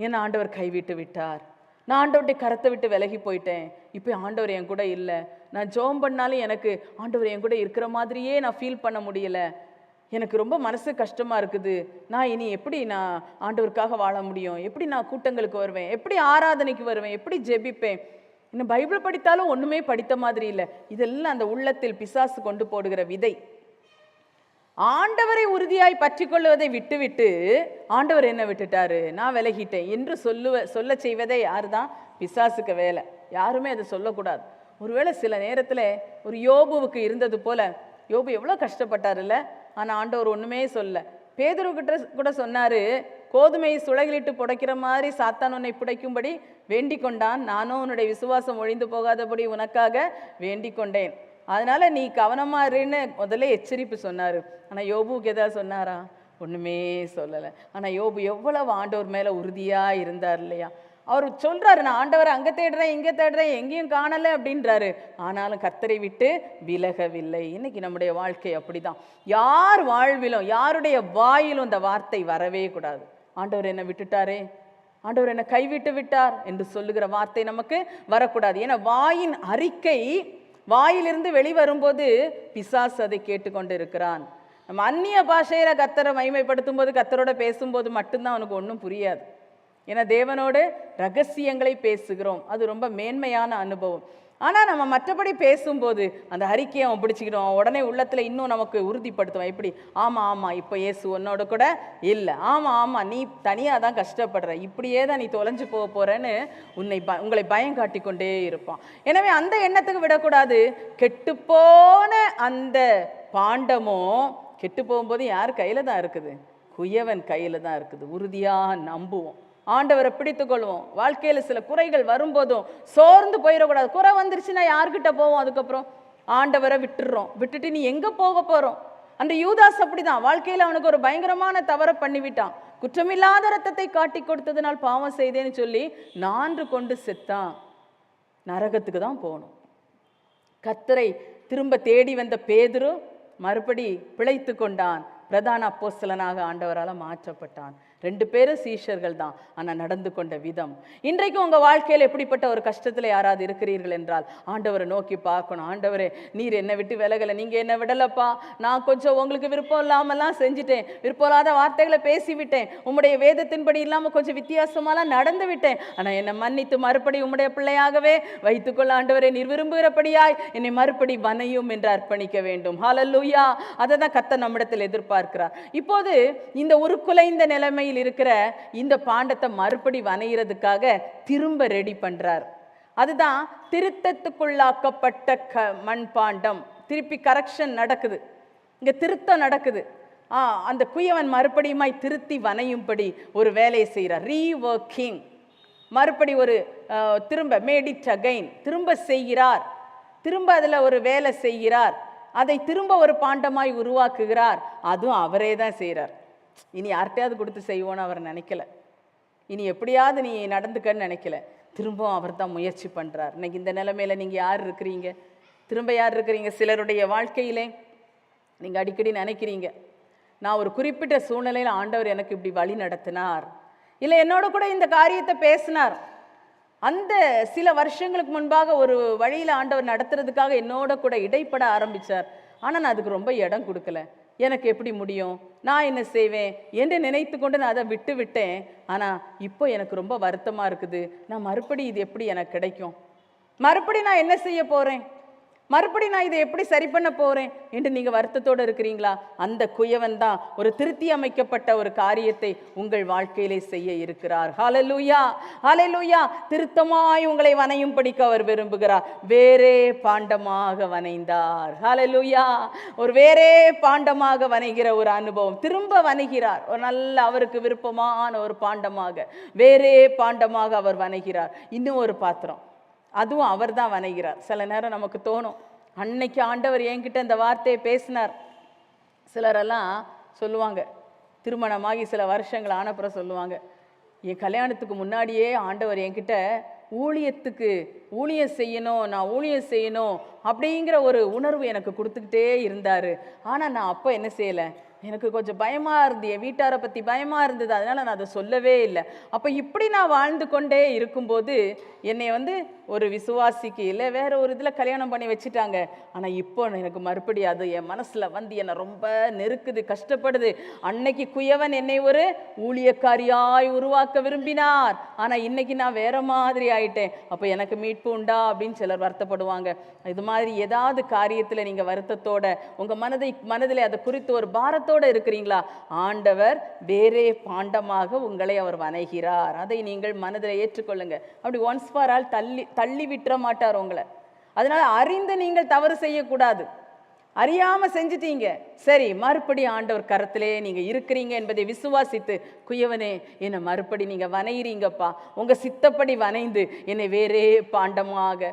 [SPEAKER 1] என்ன ஆண்டவர் கைவிட்டு விட்டார், நான் ஆண்டவருடைய கரத்தை விட்டு விலகி போயிட்டேன், இப்போ ஆண்டவர் என் கூட இல்லை, நான் ஜெபம் பண்ணாலும் எனக்கு ஆண்டவர் என் கூட இருக்கிற மாதிரியே நான் ஃபீல் பண்ண முடியலை, எனக்கு ரொம்ப மனசு கஷ்டமாக இருக்குது, நான் இனி எப்படி நான் ஆண்டவருக்காக வாழ முடியும், எப்படி நான் கூட்டங்களுக்கு வருவேன், எப்படி ஆராதனைக்கு வருவேன், எப்படி ஜெபிப்பேன், இன்னும் பைபிள் படித்தாலும் ஒன்றுமே படித்த மாதிரி இல்லை. இதெல்லாம் அந்த உள்ளத்தில் பிசாசு கொண்டு போடுகிற விதை. ஆண்டவரை உறுதியாய் பற்றி கொள்வதை விட்டுவிட்டு ஆண்டவர் என்ன விட்டுட்டாரு, நான் விலகிட்டேன் என்று சொல்ல செய்வதே யாரு தான்? பிசாசுக்கு வேலை. யாருமே அதை சொல்லக்கூடாது. ஒருவேளை சில நேரத்தில் ஒரு யோபுவுக்கு இருந்தது போல, யோபு எவ்வளோ கஷ்டப்பட்டார் இல்லை, ஆனால் ஆண்டவர் ஒன்றுமே சொல்ல. பேதுருக்கிட்ட கூட சொன்னார், கோதுமையை சுளைகளிட்டு புடைக்கிற மாதிரி சாத்தான் உன்னை புடைக்கும்படி வேண்டிக் கொண்டான், நானும் உன்னுடைய விசுவாசம் ஒழிந்து போகாதபடி உனக்காக வேண்டிக் கொண்டேன், அதனால நீ கவனமா இருன்னு முதல்ல எச்சரிப்பு சொன்னார். ஆனால் யோபுக்கு எதாவது சொன்னாரா? ஒன்றுமே சொல்லலை. ஆனால் யோபு எவ்வளவு ஆண்டவர் மேலே உறுதியாக இருந்தார் இல்லையா? அவர் சொல்றாரு, நான் ஆண்டவரை அங்கே தேடுறேன் இங்கே தேடுறேன் எங்கேயும் காணலை அப்படின்றாரு. ஆனாலும் கர்த்தரை விட்டு விலகவில்லை. இன்னைக்கு நம்முடைய வாழ்க்கை அப்படிதான். யார் வாழ்விலும் யாருடைய வாயிலும் இந்த வார்த்தை வரவே கூடாது, ஆண்டவர் என்னை விட்டுட்டாரே, ஆண்டவர் என்னை கைவிட்டு விட்டார் என்று சொல்லுகிற வார்த்தை நமக்கு வரக்கூடாது. ஏன்னா வாயின் அறிக்கை வாயிலிருந்து வெளிவரும்போது பிசாசு அதை கேட்டுக்கொண்டு இருக்கிறான். நம்ம அந்நிய பாஷையில கர்த்தரை மகிமைப்படுத்தும் போது, கர்த்தரோட பேசும்போது மட்டும்தான் அவனுக்கு ஒன்றும் புரியாது. ஏன்னா தேவனோடு ரகசியங்களை பேசுகிறோம், அது ரொம்ப மேன்மையான அனுபவம். ஆனால் நம்ம மற்றபடி பேசும்போது அந்த அறிக்கையை அவன் பிடிச்சிக்கிடுவான், உடனே உள்ளத்தில் இன்னும் நமக்கு உறுதிப்படுத்துவான். எப்படி? ஆமாம் ஆமாம், இப்போ இயேசு உன்னோட கூட இல்லை, ஆமாம் ஆமாம் நீ தனியாக தான் கஷ்டப்படுற, இப்படியே தான் நீ தொலைஞ்சு போக போகிறேன்னு உங்களை பயம் காட்டி கொண்டே இருப்பான். எனவே அந்த எண்ணத்துக்கு விடக்கூடாது. கெட்டுப்போன அந்த பாண்டமும் கெட்டு போகும்போது யார் கையில் தான் இருக்குது? குயவன் கையில் தான் இருக்குது. உறுதியாக நம்புவோம், ஆண்டவரை பிடித்து கொள்வோம். வாழ்க்கையில் சில குறைகள் வரும்போதும் சோர்ந்து போயிடக்கூடாது. குறை வந்துருச்சுன்னா யார்கிட்ட போவோம்? அதுக்கப்புறம் ஆண்டவரை விட்டுட்டு நீ எங்கே போக போகிறோம்? அந்த யூதாஸ் அப்படிதான், வாழ்க்கையில் அவனுக்கு ஒரு பயங்கரமான தவறை பண்ணிவிட்டான். குற்றமில்லாத ரத்தத்தை காட்டி கொடுத்ததுனால் பாவம் செய்தேன்னு சொல்லி நான்று கொண்டு செத்தான். நரகத்துக்கு தான் போகணும். கர்த்தரை திரும்ப தேடி வந்த பேதுரு மறுபடி பிழைத்து கொண்டான், பிரதான அப்போஸ்தலனாக ஆண்டவரால் மாற்றப்பட்டான். 2 பேரும் சீஷர்கள் தான், ஆனால் நடந்து கொண்ட விதம். இன்றைக்கும் உங்கள் வாழ்க்கையில் எப்படிப்பட்ட ஒரு கஷ்டத்தில் யாராவது இருக்கிறீர்கள் என்றால் ஆண்டவரை நோக்கி பார்க்கணும். ஆண்டவரே, நீர் என்னை விட்டு விலகலை, நீங்கள் என்னை விடலப்பா, நான் கொஞ்சம் உங்களுக்கு விருப்பம் இல்லாமலாம் செஞ்சுட்டேன், விருப்பம் இல்லாத வார்த்தைகளை பேசிவிட்டேன், உம்முடைய வேதத்தின்படி இல்லாமல் கொஞ்சம் வித்தியாசமாலாம் நடந்து விட்டேன், ஆனால் என்னை மன்னித்து மறுபடி உம்முடைய பிள்ளையாகவே வைத்துக்கொள்ள ஆண்டவரே, நீர் விரும்புகிறபடியாய் என்னை மறுபடி வனையும் என்று அர்ப்பணிக்க வேண்டும். ஹல்லேலூயா! அதை தான் கர்த்தர் நம்மிடத்தில் எதிர்பார்க்கிறார். இப்போது இந்த உருக்குலைந்த நிலைமை இருக்கிற இந்த பாண்டத்தை மறுபடி வனைகிறதுக்காக திரும்ப ரெடி பண்றார். அதுதான் திருத்தத்துக்குள்ளாக்கப்பட்ட மண்பாண்டம். திருப்பி கரெக்ஷன் நடக்குது, இங்க திருத்தம் நடக்குது. அந்த குயவன் மறுபடியுமாய் திருத்தி வனையும்படி ஒரு வேலையை செய்கிறார். ரீவொர்க்கிங், மறுபடி ஒரு திரும்ப மேட் இட் அகைன், திரும்ப செய்கிறார், திரும்ப அதில் ஒரு வேலை செய்கிறார், அதை திரும்ப ஒரு பாண்டமாய் உருவாக்குகிறார். அதுவும் அவரே தான் செய்கிறார். இனி யார்கிட்டையாவது கொடுத்து செய்வோன்னு அவர் நினைக்கல, இனி எப்படியாவது நீ நடந்துக்கன்னு நினைக்கல, திரும்பவும் அவர் தான் முயற்சி பண்ணுறார். இன்னைக்கு இந்த நிலைமையில நீங்கள் யார் இருக்கிறீங்க? திரும்ப யார் இருக்கிறீங்க? சிலருடைய வாழ்க்கையிலே நீங்கள் அடிக்கடி நினைக்கிறீங்க, நான் ஒரு குறிப்பிட்ட சூழ்நிலையில் ஆண்டவர் எனக்கு இப்படி வழி நடத்தினார், இல்லை என்னோட கூட இந்த காரியத்தை பேசினார், அந்த சில வருஷங்களுக்கு முன்பாக ஒரு வழியில் ஆண்டவர் நடத்துறதுக்காக என்னோட கூட இடைப்பட ஆரம்பித்தார். ஆனால் நான் அதுக்கு ரொம்ப இடம் கொடுக்கல. எனக்கு எப்படி முடியும், நான் என்ன செய்வேன் என்று நினைத்து கொண்டு நான் அதை விட்டு விட்டேன். ஆனால் இப்போ எனக்கு ரொம்ப வருத்தமாக இருக்குது. நான் மறுபடி இது எப்படி எனக்கு கிடைக்கும், மறுபடி நான் என்ன செய்ய போகிறேன், மறுபடி நான் இதை எப்படி சரி பண்ண போகிறேன் என்று நீங்கள் வருத்தத்தோடு இருக்கிறீங்களா? அந்த குயவன் தான் ஒரு திருத்தி அமைக்கப்பட்ட ஒரு காரியத்தை உங்கள் வாழ்க்கையிலே செய்ய இருக்கிறார். ஹல்லேலூயா, ஹல்லேலூயா. திருத்தமாய் உங்களை வனையும் படிக்க அவர் விரும்புகிறார். வேறே பாண்டமாக வனைந்தார். ஹல்லேலூயா. ஒரு வேறே பாண்டமாக வனைகிற ஒரு அனுபவம். திரும்ப வனைகிறார். ஒரு நல்ல அவருக்கு விருப்பமான ஒரு பாண்டமாக, வேறே பாண்டமாக அவர் வனைகிறார். இன்னும் ஒரு பாத்திரம், அதுவும் அவர் தான் வனைகிறார். சில நேரம் நமக்கு தோணும், அன்னைக்கு ஆண்டவர் என்கிட்ட இந்த வார்த்தையை பேசினார். சிலரெல்லாம் சொல்லுவாங்க, திருமணமாகி சில வருஷங்கள் ஆனப்புறம் சொல்லுவாங்க, என் கல்யாணத்துக்கு முன்னாடியே ஆண்டவர் என்கிட்ட ஊழியம் செய்யணும், நான் ஊழியம் செய்யணும் அப்படிங்கிற ஒரு உணர்வு எனக்கு கொடுத்துக்கிட்டே இருந்தார். ஆனால் நான் அப்போ என்ன செய்யலை, எனக்கு கொஞ்சம் பயமாக இருந்து, என் வீட்டாரை பற்றி பயமாக இருந்தது, அதனால் நான் அதை சொல்லவே இல்லை. அப்போ இப்படி நான் வாழ்ந்து கொண்டே இருக்கும்போது என்னை ஒரு விசுவாசிக்கு இல்லை வேற ஒரு இதில் கல்யாணம் பண்ணி வச்சுட்டாங்க. ஆனால் இப்போ எனக்கு மறுபடி அது என் மனசில் என்னை ரொம்ப நெருக்குது, கஷ்டப்படுது. அன்னைக்கு குயவன் என்னை ஒரு ஊழியக்காரியாய் உருவாக்க விரும்பினார், ஆனால் இன்னைக்கு நான் வேற மாதிரி ஆயிட்டேன், அப்போ எனக்கு மீட்பு உண்டா அப்படின்னு சிலர் வருத்தப்படுவாங்க. இது மாதிரி ஏதாவது காரியத்தில் நீங்கள் வருத்தத்தோட உங்கள் மனதில் அதை குறித்து ஒரு பாரத்தோடு இருக்கிறீங்களா? ஆண்டவர் வேறே பாண்டமாக உங்களை அவர் வனைகிறார். அதை நீங்கள் மனதில் ஏற்றுக்கொள்ளுங்க. அப்படி ஒன்ஸ் ஃபார் ஆல் தள்ளி விட்டுற மாட்டார் உங்களை. அதனால அறிந்து நீங்கள் தவறு செய்யக்கூடாது. அறியாம செஞ்சிட்டீங்க, சரி, மறுபடி ஆண்டவர் கரத்திலே நீங்க இருக்கிறீங்க என்பதை விசுவாசித்து, குயவனே என்னை மறுபடி நீங்க வனைகிறீங்கப்பா, உங்க சித்தப்படி வனைந்து என்னை வேறே பாண்டமாக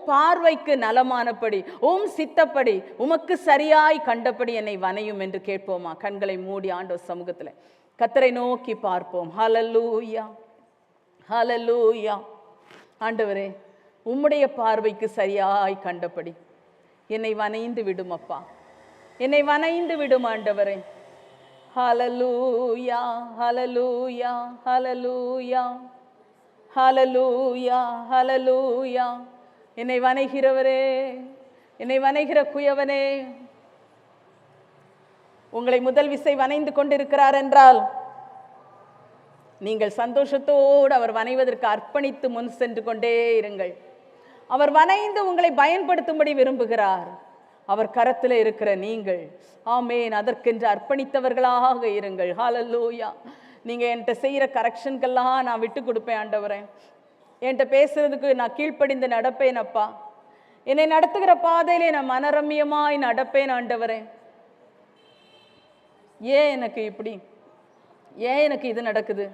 [SPEAKER 1] பார்வைக்கு நலமானபடி சித்தப்படி உமக்கு சரியாய் கண்டபடி என்னை வனையும் என்று கேட்போமா? கண்களை மூடி ஆண்டவர் சமூகத்தில் கர்த்தரை நோக்கி பார்ப்போம். ஹல்லேலூயா, ஹல்லேலூயா. ஆண்டவரே, உம்முடைய பார்வைக்கு சரியாய் கண்டபடி என்னை வனைந்து விடும் அப்பா, என்னை வனைந்து விடும் ஆண்டவரே. ஹல்லேலூயா, ஹல்லேலூயா, ஹல்லேலூயா, ஹல்லேலூயா, ஹல்லேலூயா. என்னை வனைகிறவரே, என்னை வனைகிற குயவனே, உங்களை முதல் விசை வனைந்து கொண்டிருக்கிறார் என்றால் நீங்கள் சந்தோஷத்தோடு அவர் வனைவதற்கு அர்ப்பணித்து முன் சென்று கொண்டே இருங்கள். அவர் வனைந்து உங்களை பயன்படுத்தும்படி விரும்புகிறார். அவர் கரத்தில் இருக்கிற நீங்கள், ஆமேன், அதற்கென்று அர்ப்பணித்தவர்களாக இருங்கள். ஹல்லேலூயா. நீங்கள் என்கிட்ட செய்கிற கரெக்ஷனுக்கெல்லாம் நான் விட்டு கொடுப்பேன் ஆண்டவரே, என்கிட்ட பேசுறதுக்கு நான் கீழ்ப்படிந்து நடப்பேன் அப்பா, என்னை நடத்துகிற பாதையிலே நான் மனரம்யமாய் நடப்பேன் ஆண்டவரே. ஏன் எனக்கு இப்படி, ஏன் எனக்கு இது நடக்குது,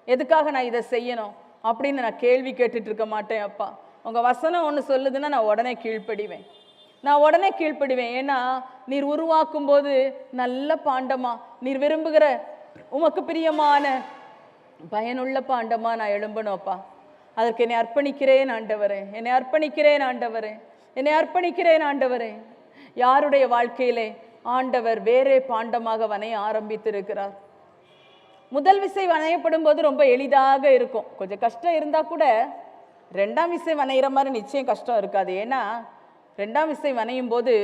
[SPEAKER 1] எதுக்காக நான் இதை செய்யணும் அப்படின்னு நான் கேள்வி கேட்டுட்டு இருக்க மாட்டேன் அப்பா. உங்கள் வசனம் ஒன்று சொல்லுதுன்னா நான் உடனே கீழ்ப்படிவேன், நான் உடனே கீழ்ப்படிவேன். ஏன்னா நீர் உருவாக்கும் போது நல்ல பாண்டமா, நீர் விரும்புகிற உமக்கு பிரியமான பயனுள்ள பாண்டமா நான் எழும்பணும் அப்பா. அதற்கு என்னை அர்ப்பணிக்கிறேன் ஆண்டவரே, என்னை அர்ப்பணிக்கிறேன் ஆண்டவரே, என்னை அர்ப்பணிக்கிறேன் ஆண்டவரே. யாருடைய வாழ்க்கையிலே ஆண்டவர் வேறே பாண்டமாக வனைய ஆரம்பித்திருக்கிறார்? முதல் விசை வனையப்படும் போது ரொம்ப எளிதாக இருக்கும், கொஞ்சம் கஷ்டம் இருந்தால் கூட ரெண்டாம் விசை வனைகிற மாதிரி நிச்சயம் கஷ்டம் இருக்காது. ஏன்னா ரெண்டாம் விசை வனையும் போது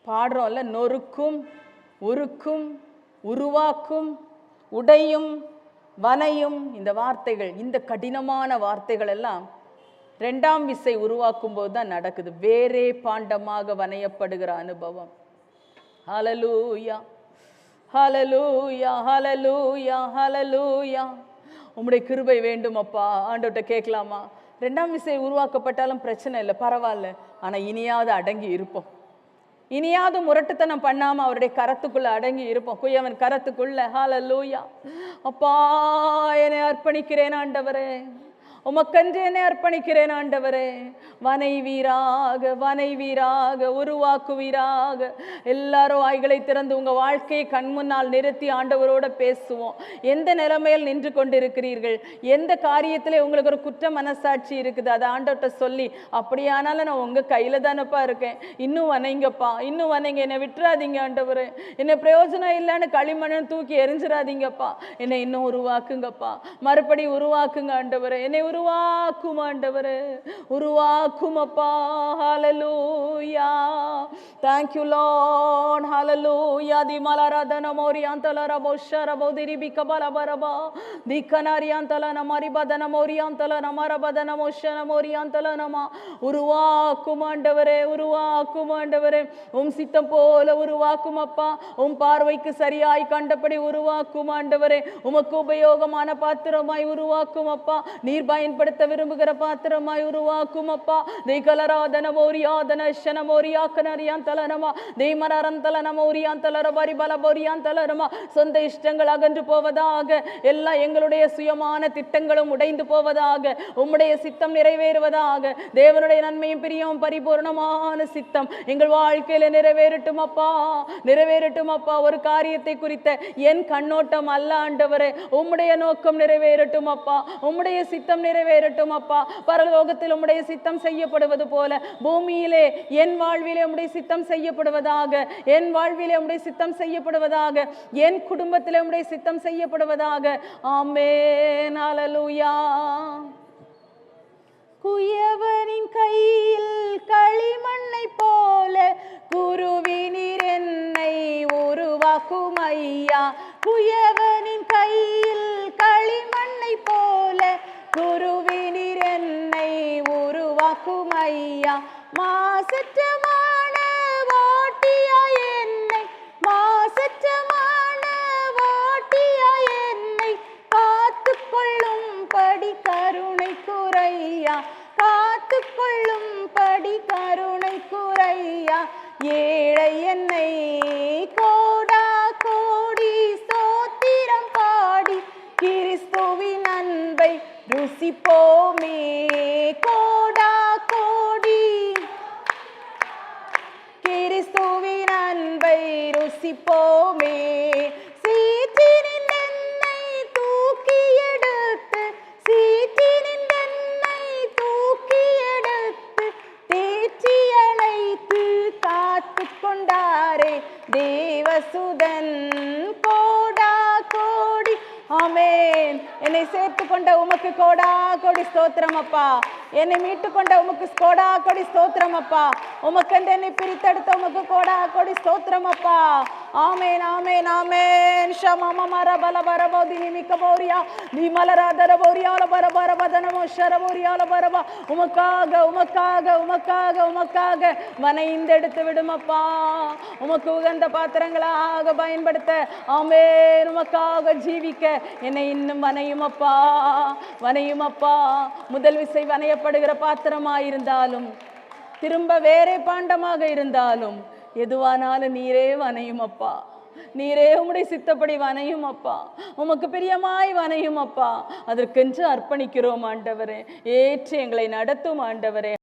[SPEAKER 1] பாடுறோம்ல, நொறுக்கும், உருக்கும், உருவாக்கும், உடையும், வனையும், இந்த வார்த்தைகள், இந்த கடினமான வார்த்தைகள் எல்லாம் ரெண்டாம் விசை உருவாக்கும் போது தான் நடக்குது. வேறே பாண்டமாக வனையப்படுகிற அனுபவம். ஹல்லேலூயா, ஹல்லேலூயா, ஹல்லேலூயா, ஹல்லேலூயா. உம்முடைய கிருபை வேண்டும் அப்பா. ஆண்டவர்கிட்ட கேட்கலாமா? ரெண்டாம் விசை உருவாக்கப்பட்டாலும் பிரச்சனை இல்லை, பரவாயில்ல, ஆனால் இனியாவது அடங்கி இருப்போம், இனியாவது முரட்டுத்தனம் பண்ணாமல் அவருடைய கரத்துக்குள்ளே அடங்கி இருப்போம், குயவன் கரத்துக்குள்ள. ஹல்லேலூயா. அப்பா, என்னை அர்ப்பணிக்கிறேன் ஆண்டவரே. உமக்கென்று என்னை அர்ப்பணிக்கிறேன் ஆண்டவரே. வனைவீராக வனைவீராக உருவாக்குவீராக. எல்லாரும் வாய்களை திறந்து உங்க வாழ்க்கையை கண் முன்னால் நிறுத்தி ஆண்டவரோட பேசுவோம். எந்த நிலைமையில் நின்று கொண்டிருக்கிறீர்கள், எந்த காரியத்திலே உங்களுக்கு ஒரு குற்ற மனசாட்சி இருக்குது, அதை ஆண்டவர்கிட்ட சொல்லி, அப்படியானாலும் நான் உங்க கையில தானப்பா இருக்கேன், இன்னும் வனைங்கப்பா, இன்னும் வனைங்க, என்னை விட்டுறாதீங்க ஆண்டவரே, என்னை பிரயோஜனம் இல்லைன்னு களிமண்ணை தூக்கி எரிஞ்சிடாதீங்கப்பா, என்னை இன்னும் உருவாக்குங்கப்பா, மறுபடி உருவாக்குங்க ஆண்டவரே, என்னை உருவாக்கும் ஆண்டவரே, உருவாக்கும் அப்பா. ஹalleluya, thank you lord, hallelujah. di malaradana moriantala raboshara bodiri bikabala baraba dikanariantala namari badana moriantala namara badana moshana moriantala nama. உருவாக்கும் ஆண்டவரே, உருவாக்கும் ஆண்டவரே, உம் சித்தம் போல உருவாக்கும் அப்பா, உம் பார்வைக்கு சரியாய் கண்டபடி உருவாக்கும் ஆண்டவரே, உமக்கு உபயோகமான பாத்திரமாய் உருவாக்கும் அப்பா, நீர் பயன்படுத்த விரும்புகிற பாத்திரமாய் உருவாக்கும் அப்பா. தேகலராதன மோரியாதன ஷன மோரியாக்கனரியாந்தலனமா தேமரந்தலன மோரியாந்தலரபரி பலபோரியாந்தலனமா. சொந்த இஷ்டங்கள் அகன்று போவதாக, எல்லா எங்களுடைய சுயமான திட்டங்களும் உடைந்து போவதாக, உம்முடைய சித்தம் நிறைவேறுவதாக. தேவனுடைய நன்மையும் பிரியமும் பரிபூர்ணமான சித்தம் எங்கள் வாழ்க்கையில நிறைவேறட்டும் அப்பா, நிறைவேறட்டும் அப்பா. ஒரு காரியத்தை குறித்த என் கண்ணோட்டம் அல்ல ஆண்டவரே, உம்முடைய நோக்கம் நிறைவேறட்டும் அப்பா, உம்முடைய சித்தம் நிறைவேறட்டும் அப்பா. பரலோகத்தில் உம்முடைய சித்தம் செய்யப்படுவது போல பூமியிலே என் வாழ்விலே உம்முடைய சித்தம் செய்யப்படுவதாக, என் வாழ்விலே உம்முடைய சித்தம் செய்யப்படுவதாக, என் குடும்பத்திலே உம்முடைய சித்தம் செய்யப்படுவதாக. ஆமென், ஹல்லேலூயா. குயவனின் கையில் களிமண்ணை போல குருவினீர் என்னை உருவாக்கும் ஐயா. குயவனின் கையில் களிமண்ணை போல குருவினீர் என்னை உருவாக்கும் ஐயா. மாசற்றமான வாட்டியாய் என்னை, மாசற்றமான வாட்டியாய் என்னை காத்துக்கொள்ளும் படி கருணை குறையா, காத்துக்கொள்ளும் படி கருணை குறையா. ஏழை என்னை கோடா கோடி ஸ்தோத்திரம் பாடி கிறிஸ்துவின் அன்பை ருசிப்போமே. கோடா கோடி கிறிஸ்துவின் அன்பை ருசிப்போமே. சீற்றினில் என்னை தூக்கி எடுத்து, சீற்றினில் என்னை தூக்கி எடுத்து தேற்றி அணைத்து காத்து கொண்டாரே தேவசுதன். கோடா கோடி. ஆமென். என்னை சேர்த்து கொண்ட உமக்கு கோடா கோடி ஸ்தோத்திரம் அப்பா. என்னை மீட்டு கொண்ட உமக்கு கோடா கோடி ஸ்தோத்திரம் அப்பா. உமக்கென்று என்னை பிரித்தெடுத்த உமக்கு கோடா கோடி ஸ்தோத்திரம் அப்பா. ஆமென், ஆமென், ஆமென். ஷமமர பல பரபோதி நிமிக்க போரியா நிமலராதர போரியால பரபர பதனமோ ஷரபோரியால பரபா. உமக்காக உமக்காக உமக்காக உமக்காக வனைந்தெடுத்து விடுமப்பா. உமக்கு உகந்த பாத்திரங்களாக பயன்படுத்த, ஆமென், உமக்காக ஜீவிக்க என்னை இன்னும் வனையும் அப்பா, வனையும் அப்பா. முதல் விசை வனையப்படுகிற பாத்திரமாயிருந்தாலும், திரும்ப வேறே பாண்டமாக இருந்தாலும், எதுவானாலும் நீரே வனையும் அப்பா, நீரே உம்முடைய சித்தப்படி வனையும் அப்பா, உமக்கு பிரியமாய் வனையும் அப்பா. அதற்கென்று அர்ப்பணிக்கிறோம் ஆண்டவரே. ஏற்று எங்களை நடத்தும் ஆண்டவரே.